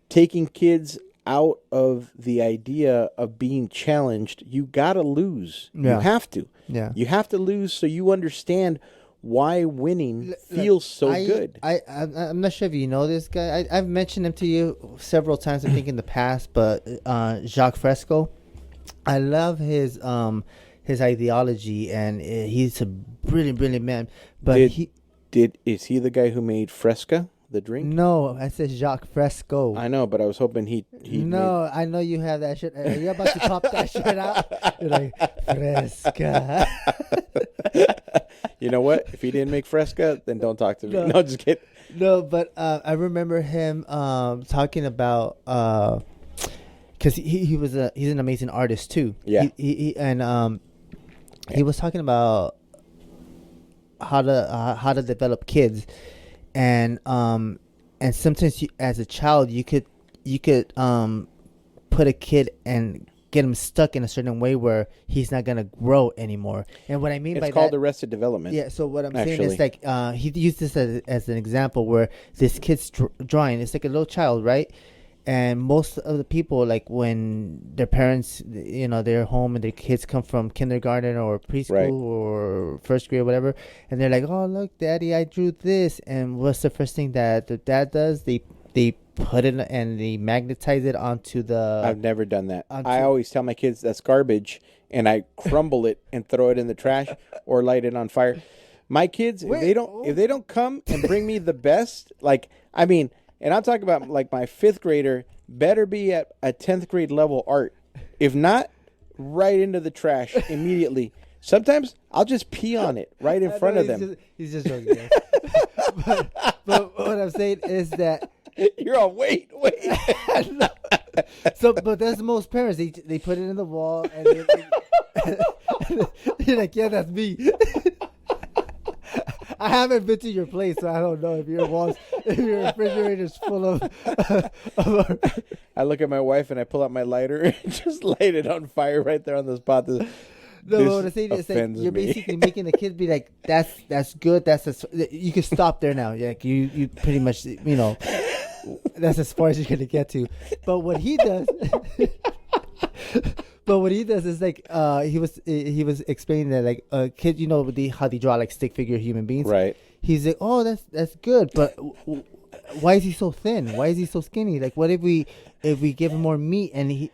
taking kids out of the idea of being challenged. You gotta lose. Yeah. You have to. Yeah. You have to lose so you understand why winning feels so good. I'm not sure if you know this guy. I've mentioned him to you several times, I think, in the past, but Jacques Fresco. I love his ideology, and he's a brilliant man. But is he the guy who made Fresca, the drink? No, I said Jacques Fresco. I know, but I was hoping he No, I know you have that shit. Are you about to pop that shit out? You're like, Fresca. You know what? If he didn't make Fresca, then don't talk to me. No, just kidding. No, but I remember him talking about because he's an amazing artist too. Yeah. He was talking about how to develop kids, and sometimes as a child you could put a kid and get him stuck in a certain way where he's not gonna grow anymore. And what I mean by it's called that, arrested development. yeah. So what I'm saying is like he used this as an example where this kid's drawing. It's like a little child, right? And most of the people, like when their parents, they're home and their kids come from kindergarten or preschool Right. or first grade or whatever, and they're like, "Oh, look, Daddy, I drew this." And what's the first thing that the dad does? They put it and they magnetize it onto the. I've never done that. I always tell my kids that's garbage, and I crumble it and throw it in the trash or light it on fire. My kids, if they don't come and bring me the best, like I mean. And I'm talking about like my 5th grader better be at a 10th grade level art. If not, right into the trash immediately. Sometimes I'll just pee on it right in front of them. He's just joking. but what I'm saying is that you're all wait. So, but that's most parents. They put it in the wall and you're like, yeah, that's me. I haven't been to your place, so I don't know if your refrigerator's full of. I look at my wife and I pull out my lighter and just light it on fire right there on the spot. No, what I'm saying is like you're basically making the kids be like, that's good. You can stop there now. Yeah, you pretty much that's as far as you're gonna get to. But what he does. But what he does is like he was explaining that like a kid, how they draw like stick figure human beings. Right. He's like, oh, that's good, but why is he so thin? Why is he so skinny? Like, what if we give him more meat and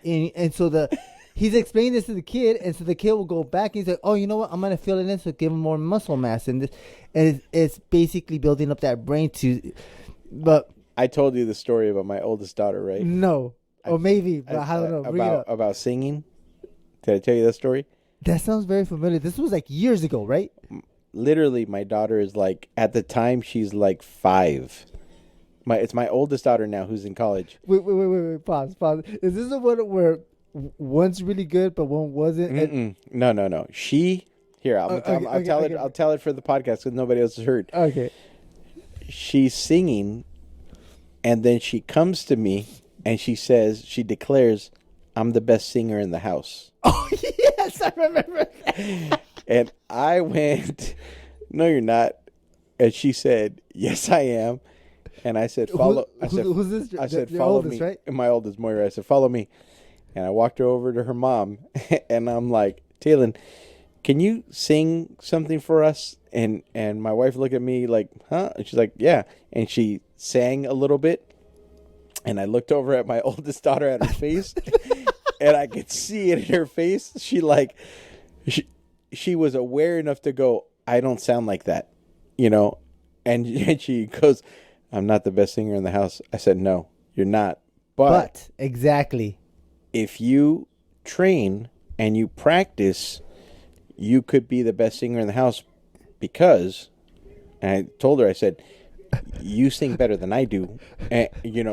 so he's explaining this to the kid, and so the kid will go back and he's like, oh, you know what? I'm gonna fill it in, so give him more muscle mass, and it's basically building up that brain to. But I told you the story about my oldest daughter, right? No, or maybe, but I don't know. About singing. Did I tell you that story? That sounds very familiar. This was like years ago, right? Literally, my daughter is like, at the time, she's like 5. It's my oldest daughter now who's in college. Wait. Pause. Is this the one where one's really good, but one wasn't? No. I'll tell it for the podcast because nobody else has heard. Okay. She's singing, and then she comes to me, and she declares, I'm the best singer in the house. Oh, yes, I remember that. And I went, no, you're not. And she said, yes, I am. And I said, follow. Who's this? I said, your follow oldest, me. Right? My oldest, Moira. I said, follow me. And I walked her over to her mom. And I'm like, Taylin, can you sing something for us? And my wife looked at me like, huh? And she's like, yeah. And she sang a little bit. And I looked over at my oldest daughter at her face. And I could see it in her face. She was aware enough to go, I don't sound like that, And she goes, I'm not the best singer in the house. I said, no, you're not. But exactly. If you train and you practice, you could be the best singer in the house because, and I told her, I said, you sing better than I do. And,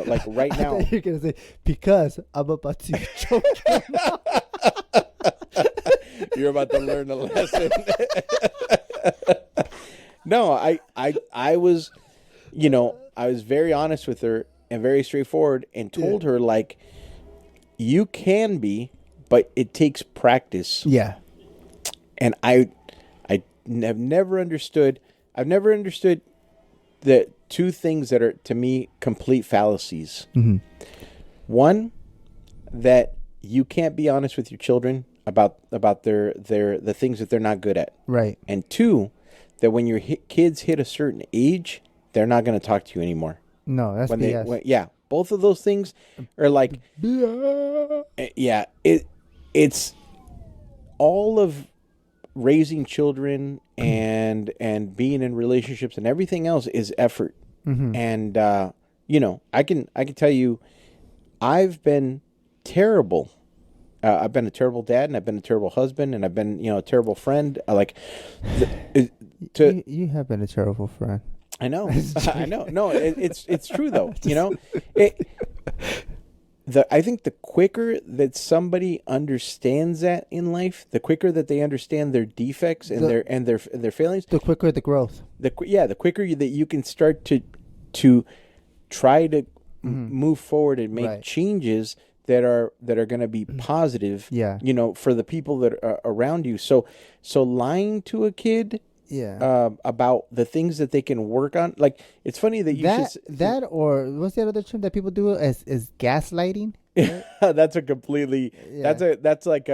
like right now. I thought you were going to say, because I'm about to choke you. You're about to learn a lesson. No, I was, I was very honest with her and very straightforward and told her, like, you can be, but it takes practice. Yeah. And I have never understood. I've never understood the two things that are, to me, complete fallacies. Mm-hmm. One, that you can't be honest with your children about the things that they're not good at. Right. And two, that when your kids hit a certain age, they're not going to talk to you anymore. No, that's BS. Yeah, both of those things are like, yeah, it's all of raising children and being in relationships and everything else is effort. Mm-hmm. And I can tell you, I've been terrible. I've been a terrible dad, and I've been a terrible husband, and I've been a terrible friend. You have been a terrible friend. I know. I know. No, it's true though. I think the quicker that somebody understands that in life, the quicker that they understand their defects and their failings, the quicker the growth. The quicker that you can start to try to move forward and make changes that are going to be positive, you know, for the people that are around you. So lying to a kid about the things that they can work on, like, it's funny that that or what's the other term that people do is gaslighting. Right? That's a completely that's like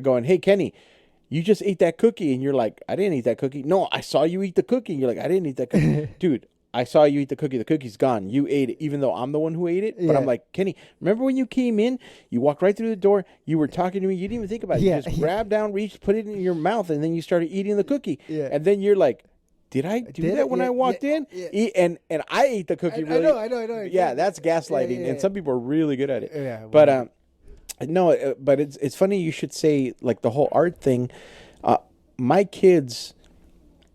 going, hey Kenny, you just ate that cookie, and you're like, I didn't eat that cookie. No, I saw you eat the cookie. And you're like, I didn't eat that cookie. Dude, I saw you eat the cookie. The cookie's gone. You ate it, even though I'm the one who ate it. But I'm like, Kenny, remember when you came in? You walked right through the door. You were talking to me. You didn't even think about it. You just grabbed down, reached, put it in your mouth, and then you started eating the cookie. Yeah. And then you're like, did I do that when I walked in? Yeah. And I ate the cookie. I know. Yeah, that's gaslighting, and some people are really good at it. Yeah. But no, but it's funny you should say, like, the whole art thing. My kids,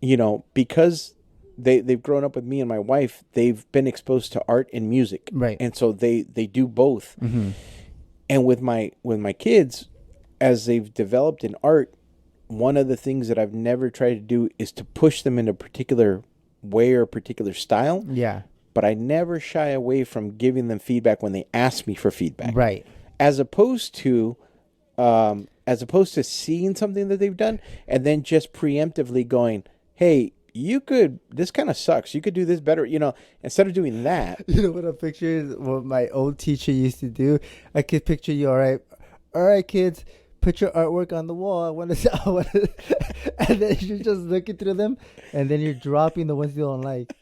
you know, because they've grown up with me and my wife, they've been exposed to art and music, right? And so they do both. Mm-hmm. And with my kids, as they've developed in art, one of the things that I've never tried to do is to push them in a particular way or a particular style. Yeah. But I never shy away from giving them feedback when they ask me for feedback. Right. As opposed to seeing something that they've done and then just preemptively going, hey, this kind of sucks. You could do this better, you know, instead of doing that. You know what a picture is? What my old teacher used to do? I could picture you, all right, kids, put your artwork on the wall. I want to, and then you're just looking through them, and then you're dropping the ones you don't like.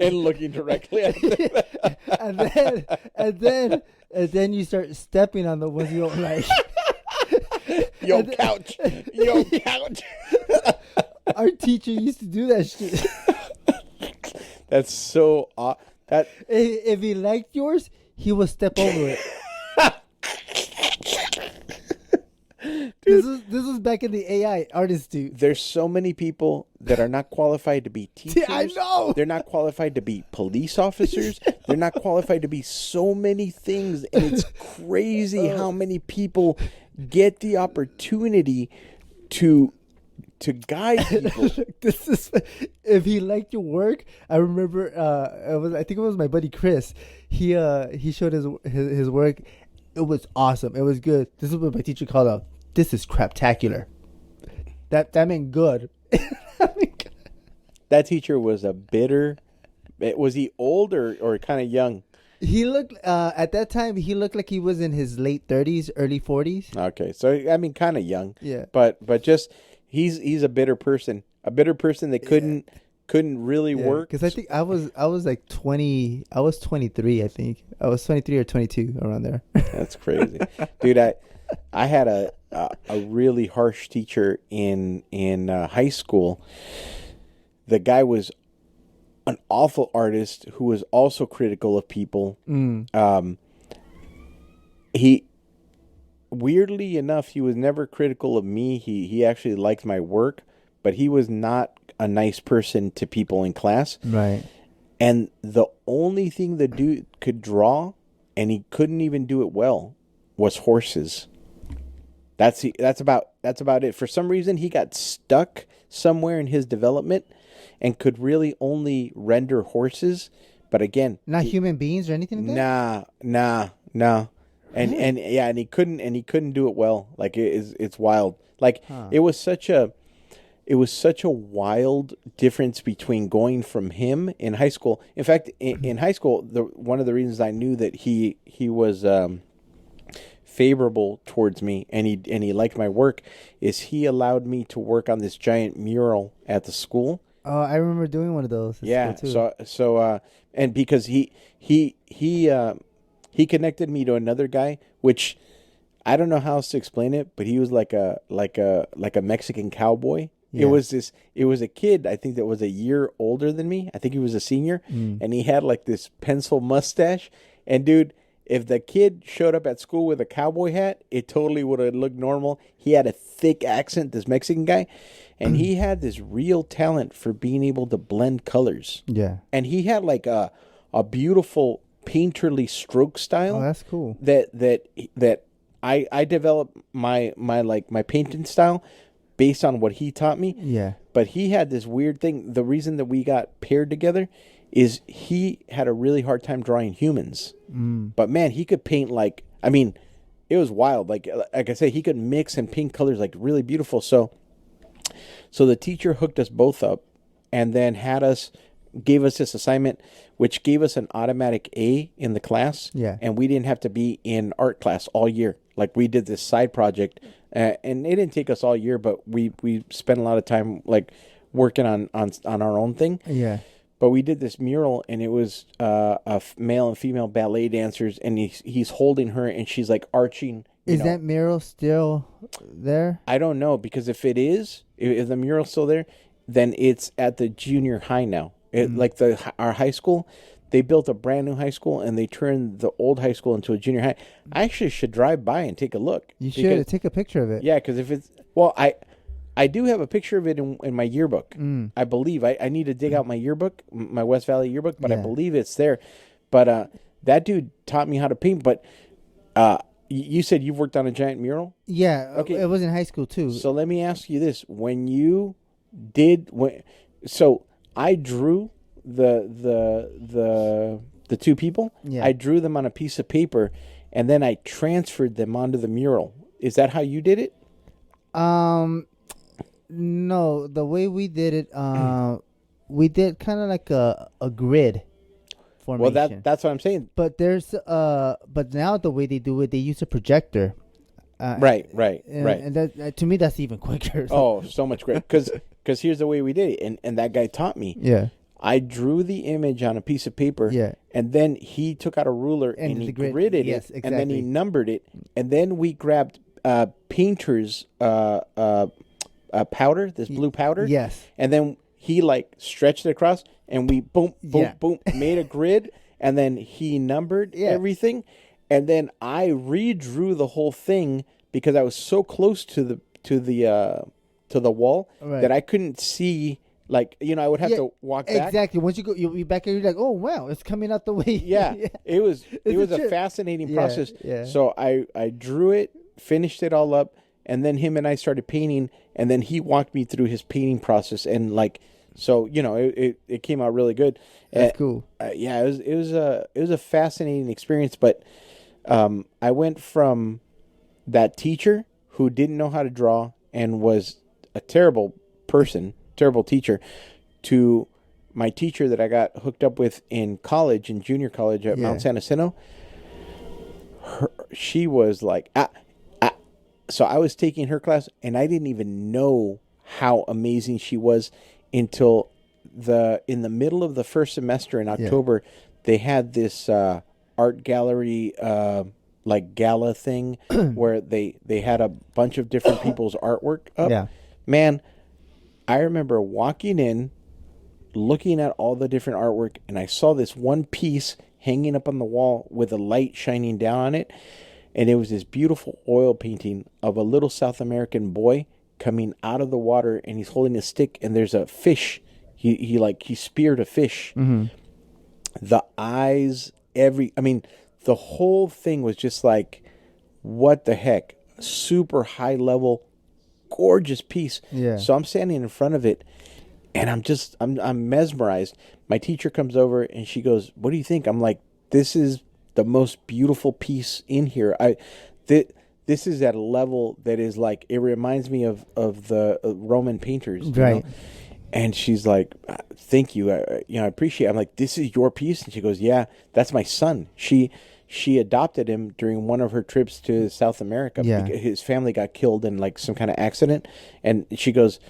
And looking directly at them. and then you start stepping on the ones you don't like. Yo, couch. Our teacher used to do that shit. That's so that if he liked yours, he would step over it. Dude, this was back in the AI artist, dude. There's so many people that are not qualified to be teachers. I know. They're not qualified to be police officers. They're not qualified to be so many things, and it's crazy how many people get the opportunity to guide people. This is, if he liked your work, I remember. I think it was my buddy Chris. He showed his work. It was awesome. It was good. This is what my teacher called out. This is craptacular. That meant good. That teacher was a bitter. Was he old or kind of young? He looked at that time. He looked like he was in his late 30s, early 40s. Okay, so I mean, kind of young. Yeah. But just he's a bitter person. A bitter person that couldn't really work. Because I think I was like 20. I was 23. I think I was 23 or 22 around there. That's crazy, dude. I had a really harsh teacher in high school. The guy was an awful artist who was also critical of people. He, weirdly enough, he was never critical of me. He actually liked my work, but he was not a nice person to people in class. Right. And the only thing the dude could draw, and he couldn't even do it well, was horses. That's about it. For some reason, he got stuck somewhere in his development and could really only render horses. But again, not human beings or anything like that? Nah. And he couldn't do it well. Like, it's wild. Like, it was such a wild difference between going from him in high school. In fact, in high school, one of the reasons I knew that he was favorable towards me and he liked my work is he allowed me to work on this giant mural at the school. Oh, I remember doing one of those. That's cool too. So and because he connected me to another guy, which I don't know how else to explain it, but he was like a Mexican cowboy. Yeah. It was a kid, I think, that was a year older than me. I think he was a senior, and he had like this pencil mustache. And dude, if the kid showed up at school with a cowboy hat, it totally would have looked normal. He had a thick accent, this Mexican guy, and he had this real talent for being able to blend colors. Yeah. And he had like a beautiful painterly stroke style. Oh, that's cool. That I developed my painting style based on what he taught me. Yeah. But he had this weird thing. The reason that we got paired together is he had a really hard time drawing humans. But man, he could paint it was wild. Like I say, he could mix and paint colors like really beautiful. So the teacher hooked us both up and then gave us this assignment, which gave us an automatic A in the class. Yeah. And we didn't have to be in art class all year. Like we did this side project, and it didn't take us all year, but we spent a lot of time like working on our own thing. Yeah. But we did this mural, and it was male and female ballet dancers, and he's holding her, and she's like arching. Is that mural still there? I don't know, because if it is, if the mural's still there, then it's at the junior high now. Like our high school, they built a brand new high school, and they turned the old high school into a junior high. I actually should drive by and take a look. You should take a picture of it. Yeah, because if it's I do have a picture of it in my yearbook. I believe I need to dig out my yearbook, my West Valley yearbook, but I believe it's there. But that dude taught me how to paint. But you said you've worked on a giant mural? Yeah. Okay. It was in high school too. So let me ask you this: so I drew the two people. Yeah. I drew them on a piece of paper, and then I transferred them onto the mural. Is that how you did it? No, the way we did it, we did kind of like a grid formation. Well, that's what I'm saying. But but now the way they do it, they use a projector. Right. And that to me, that's even quicker. Oh, so much great. Because here's the way we did it, and that guy taught me. Yeah. I drew the image on a piece of paper. Yeah. And then he took out a ruler and he gridded it. Yes, exactly. And then he numbered it. And then we grabbed painter's powder, this blue powder. Yes. And then he like stretched it across, and we boom, made a grid. And then he numbered everything. And then I redrew the whole thing because I was so close to the wall that I couldn't see. Like, I would have to walk back. Exactly. Once you'll be back and you're like, oh wow, it's coming out the way. Yeah. It was a fascinating process. Yeah. So I drew it, finished it all up, and then him and I started painting, and then he walked me through his painting process, and like, so it came out really good. That's cool. Yeah, it was a fascinating experience, but I went from that teacher who didn't know how to draw and was a terrible person, terrible teacher, to my teacher that I got hooked up with in college, in junior college at Mount San Jacinto. She was like, so I was taking her class, and I didn't even know how amazing she was until in the middle of the first semester in October, they had this art gallery like gala thing where they had a bunch of different people's artwork up. Yeah. Man, I remember walking in, looking at all the different artwork, and I saw this one piece hanging up on the wall with a light shining down on it, and it was this beautiful oil painting of a little South American boy coming out of the water, and he's holding a stick, and there's a fish. He speared a fish. Mm-hmm. The eyes, the whole thing was just like, what the heck? Super high level, gorgeous piece. Yeah. So I'm standing in front of it, and I'm mesmerized. My teacher comes over and she goes, "What do you think?" I'm like, "This is the most beautiful piece in here. This is at a level that is like, it reminds me of the Roman painters, right?" And she's like, "Thank you. I appreciate it." I'm like, "This is your piece?" And she goes, "Yeah, that's my son. She adopted him during one of her trips to South America. Yeah. Because his family got killed in like some kind of accident." And she goes,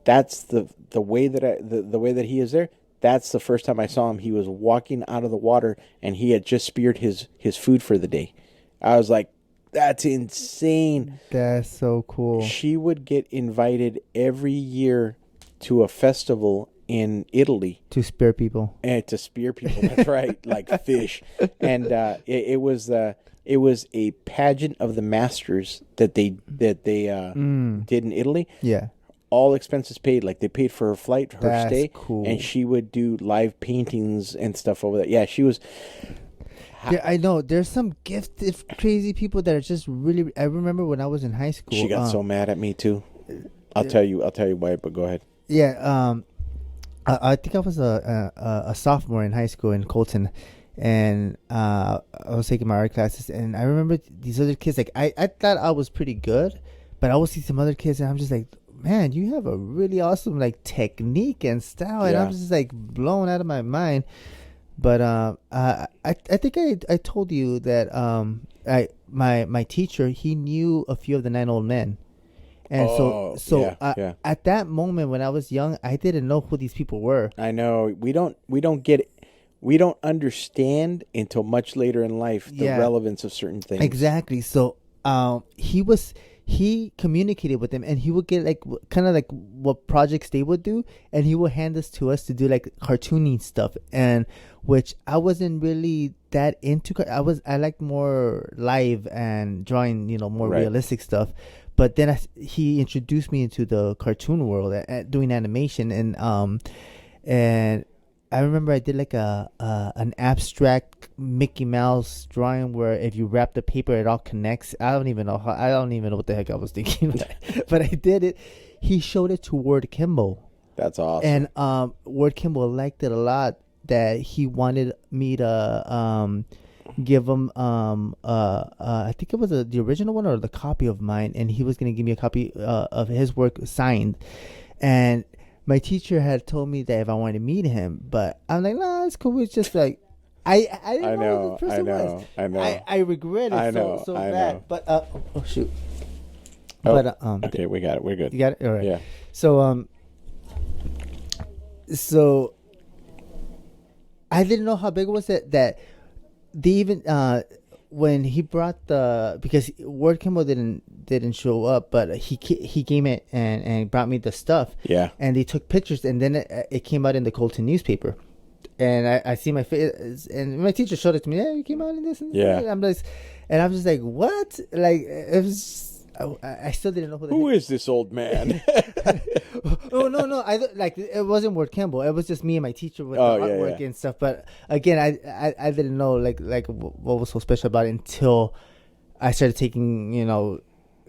"That's the way that the way that he is there. That's the first time I saw him. He was walking out of the water, and he had just speared his food for the day." I was like, "That's insane." That's so cool. She would get invited every year to a festival in Italy to spear people. And to spear people, that's right, like fish. And it was a pageant of the masters that they did in Italy. Yeah, all expenses paid. Like they paid for her flight, her stay, cool. And she would do live paintings and stuff over there. Yeah, she was. Yeah, I know. There's some gifted, crazy people that are just really. I remember when I was in high school. She got so mad at me too. I'll tell you why. But go ahead. Yeah. I think I was a sophomore in high school in Colton, and I was taking my art classes, and I remember these other kids. Like I thought I was pretty good, but I would see some other kids, and I'm just like, man, you have a really awesome like technique and style, and I'm Yeah. just like blown out of my mind. But I think I told you that I my teacher, he knew a few of the nine old men. And Oh, yeah, yeah. at that moment when I was young, I didn't know who these people were. I know we don't understand until much later in life the Yeah. relevance of certain things. Exactly. So he communicated with them, and he would get like kind of like what projects they would do, and he would hand this to us to do like cartooning stuff, and which I wasn't really that into. I liked more live and drawing, more Right. realistic stuff. But then he introduced me into the cartoon world at doing animation, and I remember I did like an abstract Mickey Mouse drawing where if you wrap the paper, it all connects. I don't even know what the heck I was thinking, but I did it. He showed it to Ward Kimball, That's awesome. and Ward Kimball liked it a lot. That he wanted me to give him I think it was the original one or the copy of mine, and he was gonna give me a copy of his work signed. And my teacher had told me that if I wanted to meet him, but I'm like, nah, it's cool. It's just like I didn't I know who this person was. I know. I regret it I know, so I bad. know. But oh shoot. Oh, But okay, we got it. We're good. you got it. All right. Yeah. So I didn't know how big it was that they even when he brought because Ward Kimball didn't show up, but he came in and brought me the stuff. Yeah. And they took pictures, and then it came out in the Colton newspaper. And I see my face, and my teacher showed it to me. Yeah, you came out in this. And Yeah. I'm just like, what? Like it was. I still didn't know Who is this old man? Oh no! It wasn't Ward Campbell. It was just me and my teacher with the Oh, yeah, artwork yeah. and stuff. But again, I didn't know like what was so special about it until I started taking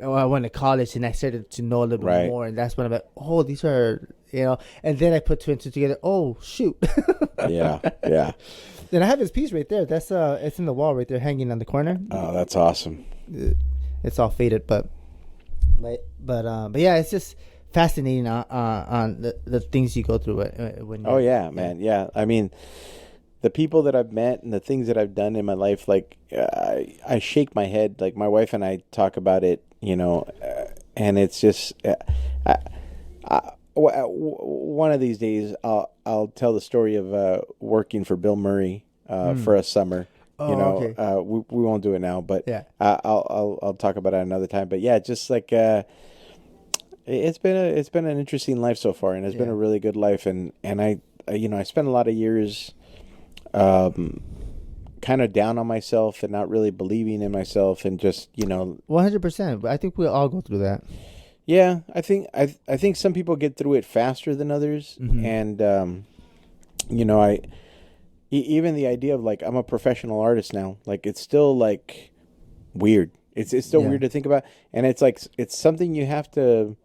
I went to college and I started to know a little bit Right. more, and that's when I'm like, oh, these are and then I put two and two together. Oh shoot! Yeah. Yeah. Then I have his piece right there. That's it's in the wall right there, hanging on the corner. Oh, that's awesome. It's all faded, but yeah, it's just fascinating on the things you go through when Oh yeah, man. Yeah. I mean, the people that I've met and the things that I've done in my life, like I shake my head. Like my wife and I talk about it, and it's just one of these days I'll tell the story of working for Bill Murray for a summer. Oh, okay. We won't do it now, but Yeah. I'll talk about it another time. But yeah, just like it's been an interesting life so far, and it's been Yeah. a really good life. And I spent a lot of years kind of down on myself and not really believing in myself, and just 100%. But I think we all go through that. yeah, I think some people get through it faster than others, Mm-hmm. and even the idea of like I'm a professional artist now, like it's still like weird. It's still Yeah. weird to think about, and it's like it's something you have to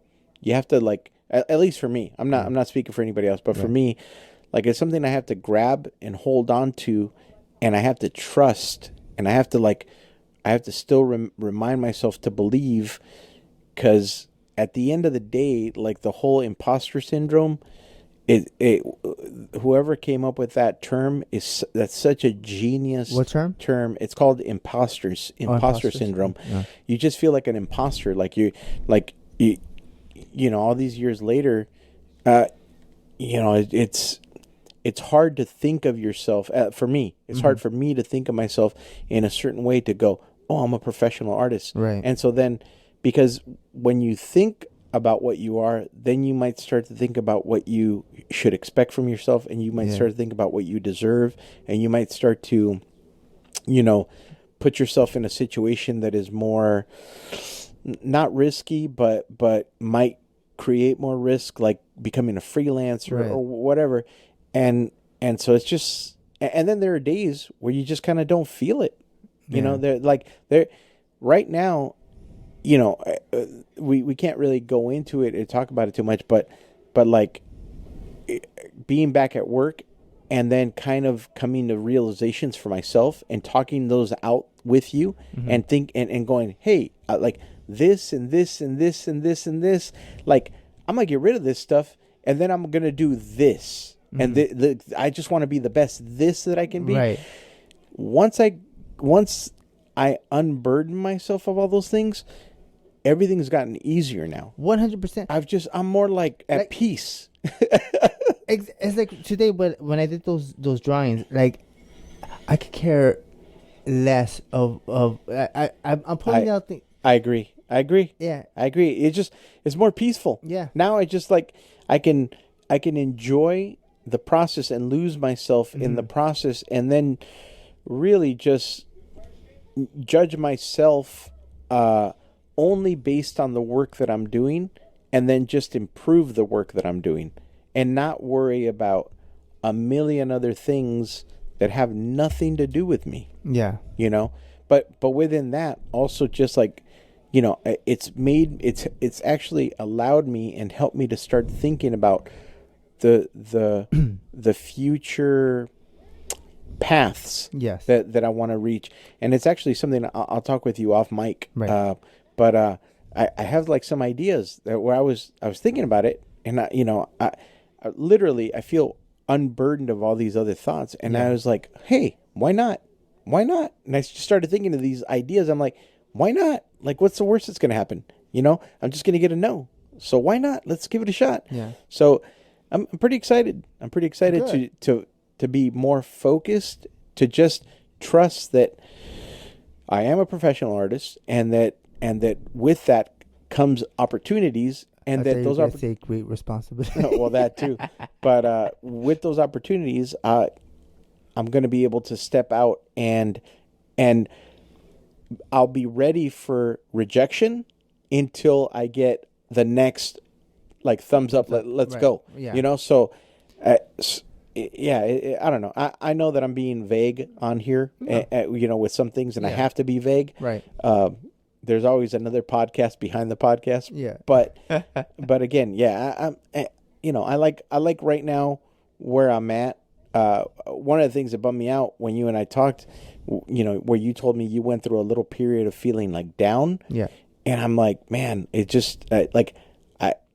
like at least for me. I'm not speaking for anybody else, but for me, like it's something I have to grab and hold on to, and I have to trust, and I have to still remind myself to believe, because at the end of the day, like the whole imposter syndrome. Whoever came up with that term that's such a genius. What term? It's called imposter syndrome. Yeah. You just feel like an imposter, like you all these years later, it's hard to think of yourself. For me, it's hard for me to think of myself in a certain way to go, oh, I'm a professional artist, Right. And so then, because when you think about what you are, then you might start to think about what you should expect from yourself, and you might start to think about what you deserve, and you might start to, put yourself in a situation that is more not risky, but might create more risk, like becoming a freelancer Right. or whatever, and so it's just, and then there are days where you just kind of don't feel it, they're right now. We can't really go into it and talk about it too much, but like being back at work and then kind of coming to realizations for myself and talking those out with you and and going, hey, like this and this and this and this and this, like I'm gonna get rid of this stuff and then I'm gonna do this. And I just want to be the best this that I can be. Right. Once I unburden myself of all those things, everything's gotten easier now. 100%. I'm more like at peace. It's like today when I did those drawings, like I could care less of I'm pulling out things. I agree. Yeah. I agree. It's more peaceful. Yeah. Now I just like I can enjoy the process and lose myself in the process, and then really just judge myself only based on the work that I'm doing, and then just improve the work that I'm doing and not worry about a million other things that have nothing to do with me. Yeah. You know, but within that also just like, you know, it's actually allowed me and helped me to start thinking about the future paths that I want to reach. And it's actually something I'll talk with you off mic. Right. But I have like some ideas where I was thinking about it, and I literally I feel unburdened of all these other thoughts, and I was like, hey, why not? And I just started thinking of these ideas. I'm like, why not? Like, what's the worst that's going to happen? You know, I'm just going to get a no. So why not? Let's give it a shot. Yeah. So I'm pretty excited. I'm pretty excited to be more focused, to just trust that I am a professional artist, and that with that comes opportunities, and that those are take great responsibility. well, that too. But with those opportunities, I'm going to be able to step out and I'll be ready for rejection until I get the next like thumbs up. Let's go. Yeah. You know, so I don't know. I know that I'm being vague on here, you know, with some things, and I have to be vague. Right. There's always another podcast behind the podcast. Yeah. But again, I like right now where I'm at. One of the things that bummed me out when you and I talked, you know, where you told me you went through a little period of feeling like down. Yeah. And I'm like, man, it just like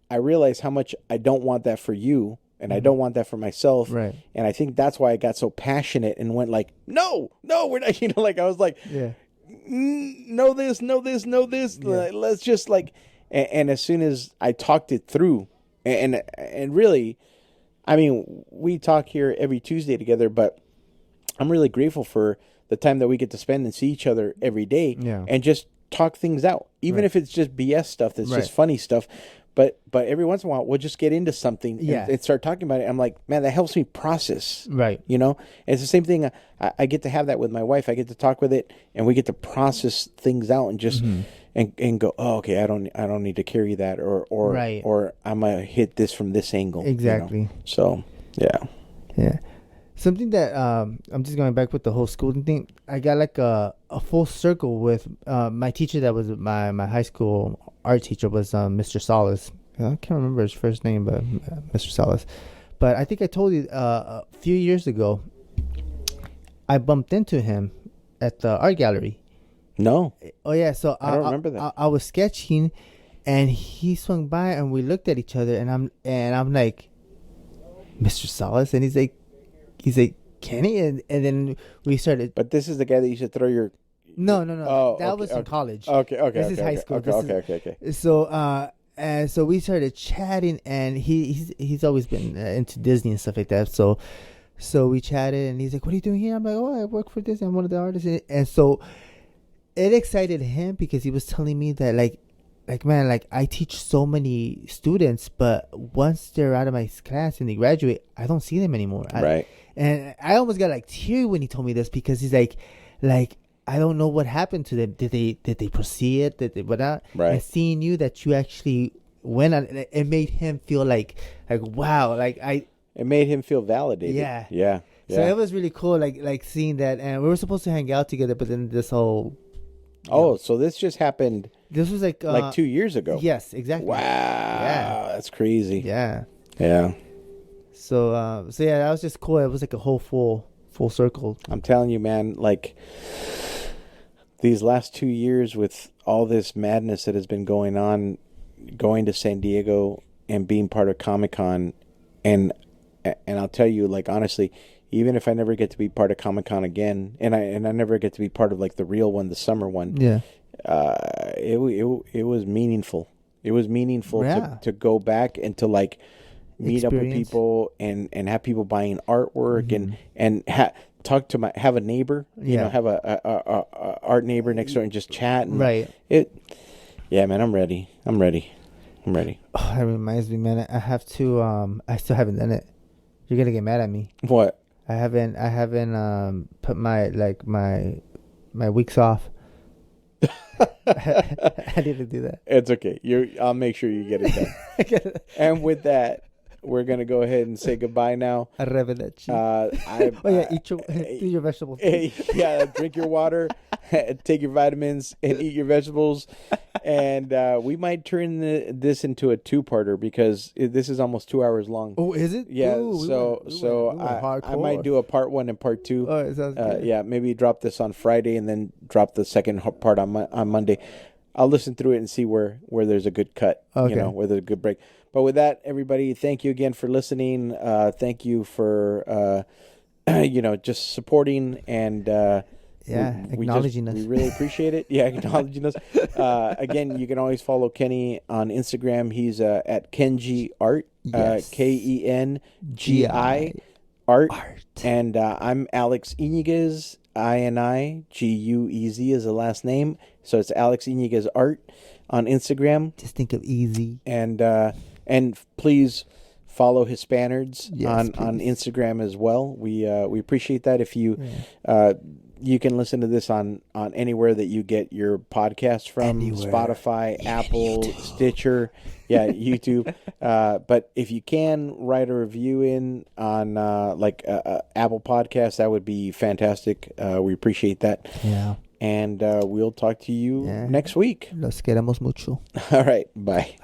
I realize how much I don't want that for you, and I don't want that for myself. Right. And I think that's why I got so passionate and went like, no, we're not. You know, like I was like, know this. Yeah. Let's just like, and as soon as I talked it through, and really, I mean, we talk here every Tuesday together, but I'm really grateful for the time that we get to spend and see each other every day, and just talk things out, even if it's just BS stuff that's just funny stuff. But every once in a while, we'll just get into something and start talking about it. I'm like, man, that helps me process. Right. You know, and it's the same thing. I get to have that with my wife. I get to talk with it, and we get to process things out and just and go, oh, okay, I don't need to carry that, or I'm gonna hit this from this angle. Exactly. You know? So yeah. Something that I'm just going back with the whole schooling thing. I got like a full circle with my teacher that was my high school art teacher was Mr. Salas. I can't remember his first name, but Mr. Salas. But I think I told you a few years ago, I bumped into him at the art gallery. No. Oh yeah, so I don't remember that. I was sketching, and he swung by, and we looked at each other, and I'm like, Mr. Salas, and he's like, Kenny, and then we started. But this is the guy that you should throw your. No. Oh, that was in college. Okay. This is high school. Okay. So and so we started chatting, and he's always been into Disney and stuff like that. So we chatted, and he's like, "What are you doing here?" I'm like, "Oh, I work for Disney. I'm one of the artists." And so it excited him because he was telling me that like man, like I teach so many students, but once they're out of my class and they graduate, I don't see them anymore. Right. And I almost got like teary when he told me this, because he's like I don't know what happened to them. Did they proceed? Did they whatnot? Right. And seeing you that you actually went on, it made him feel like wow, it made him feel validated. Yeah. So it was really cool, like seeing that. And we were supposed to hang out together, but then this whole. So this just happened. This was like 2 years ago. Yes, exactly. Wow. Yeah. That's crazy. Yeah. Yeah. So yeah, that was just cool. It was like a whole full circle. I'm telling you, man, like these last 2 years with all this madness that has been going on, going to San Diego and being part of Comic-Con, and I'll tell you, like, honestly, even if I never get to be part of Comic-Con again, and I never get to be part of like the real one, the summer one, Yeah. It was meaningful. It was meaningful Yeah. to go back and to like meet up with Experience. people and have people buying artwork and talk to have a neighbor, you know, have a art neighbor next door and just chat. And Right. Yeah, man, I'm ready. I'm ready. Oh, that reminds me, man. I have to. I still haven't done it. You're gonna get mad at me. What? I haven't put my weeks off. I need to do that. It's okay. I'll make sure you get it done. And with that, we're gonna go ahead and say goodbye now. Arrivederci. Eat your vegetables. Yeah, drink your water, take your vitamins, and eat your vegetables. And we might turn this into a 2-parter because this is almost 2 hours long. Oh, is it? Yeah. Ooh, I might do a part 1 and part 2. Oh, it sounds good. Yeah, maybe drop this on Friday and then drop the second part on Monday. I'll listen through it and see where there's a good cut. Okay. You know, where there's a good break. But with that, everybody, thank you again for listening. Thank you for just supporting and acknowledging us. We really appreciate it. Yeah, acknowledging us. Again, you can always follow Kenny on Instagram. He's at Kengi Art. Yes. Kengi Art. And I'm Alex Iniguez. Guez is the last name. So it's Alex Iniguez Art on Instagram. Just think of easy. And please follow Hispanerds Yes, on please. Instagram as well. We appreciate that. If you you can listen to this on anywhere that you get your podcasts from, Anywhere. Spotify, Apple, Stitcher, YouTube. But if you can write a review in on Apple Podcasts, that would be fantastic. We appreciate that. Yeah. And we'll talk to you next week. Los queremos mucho. All right. Bye.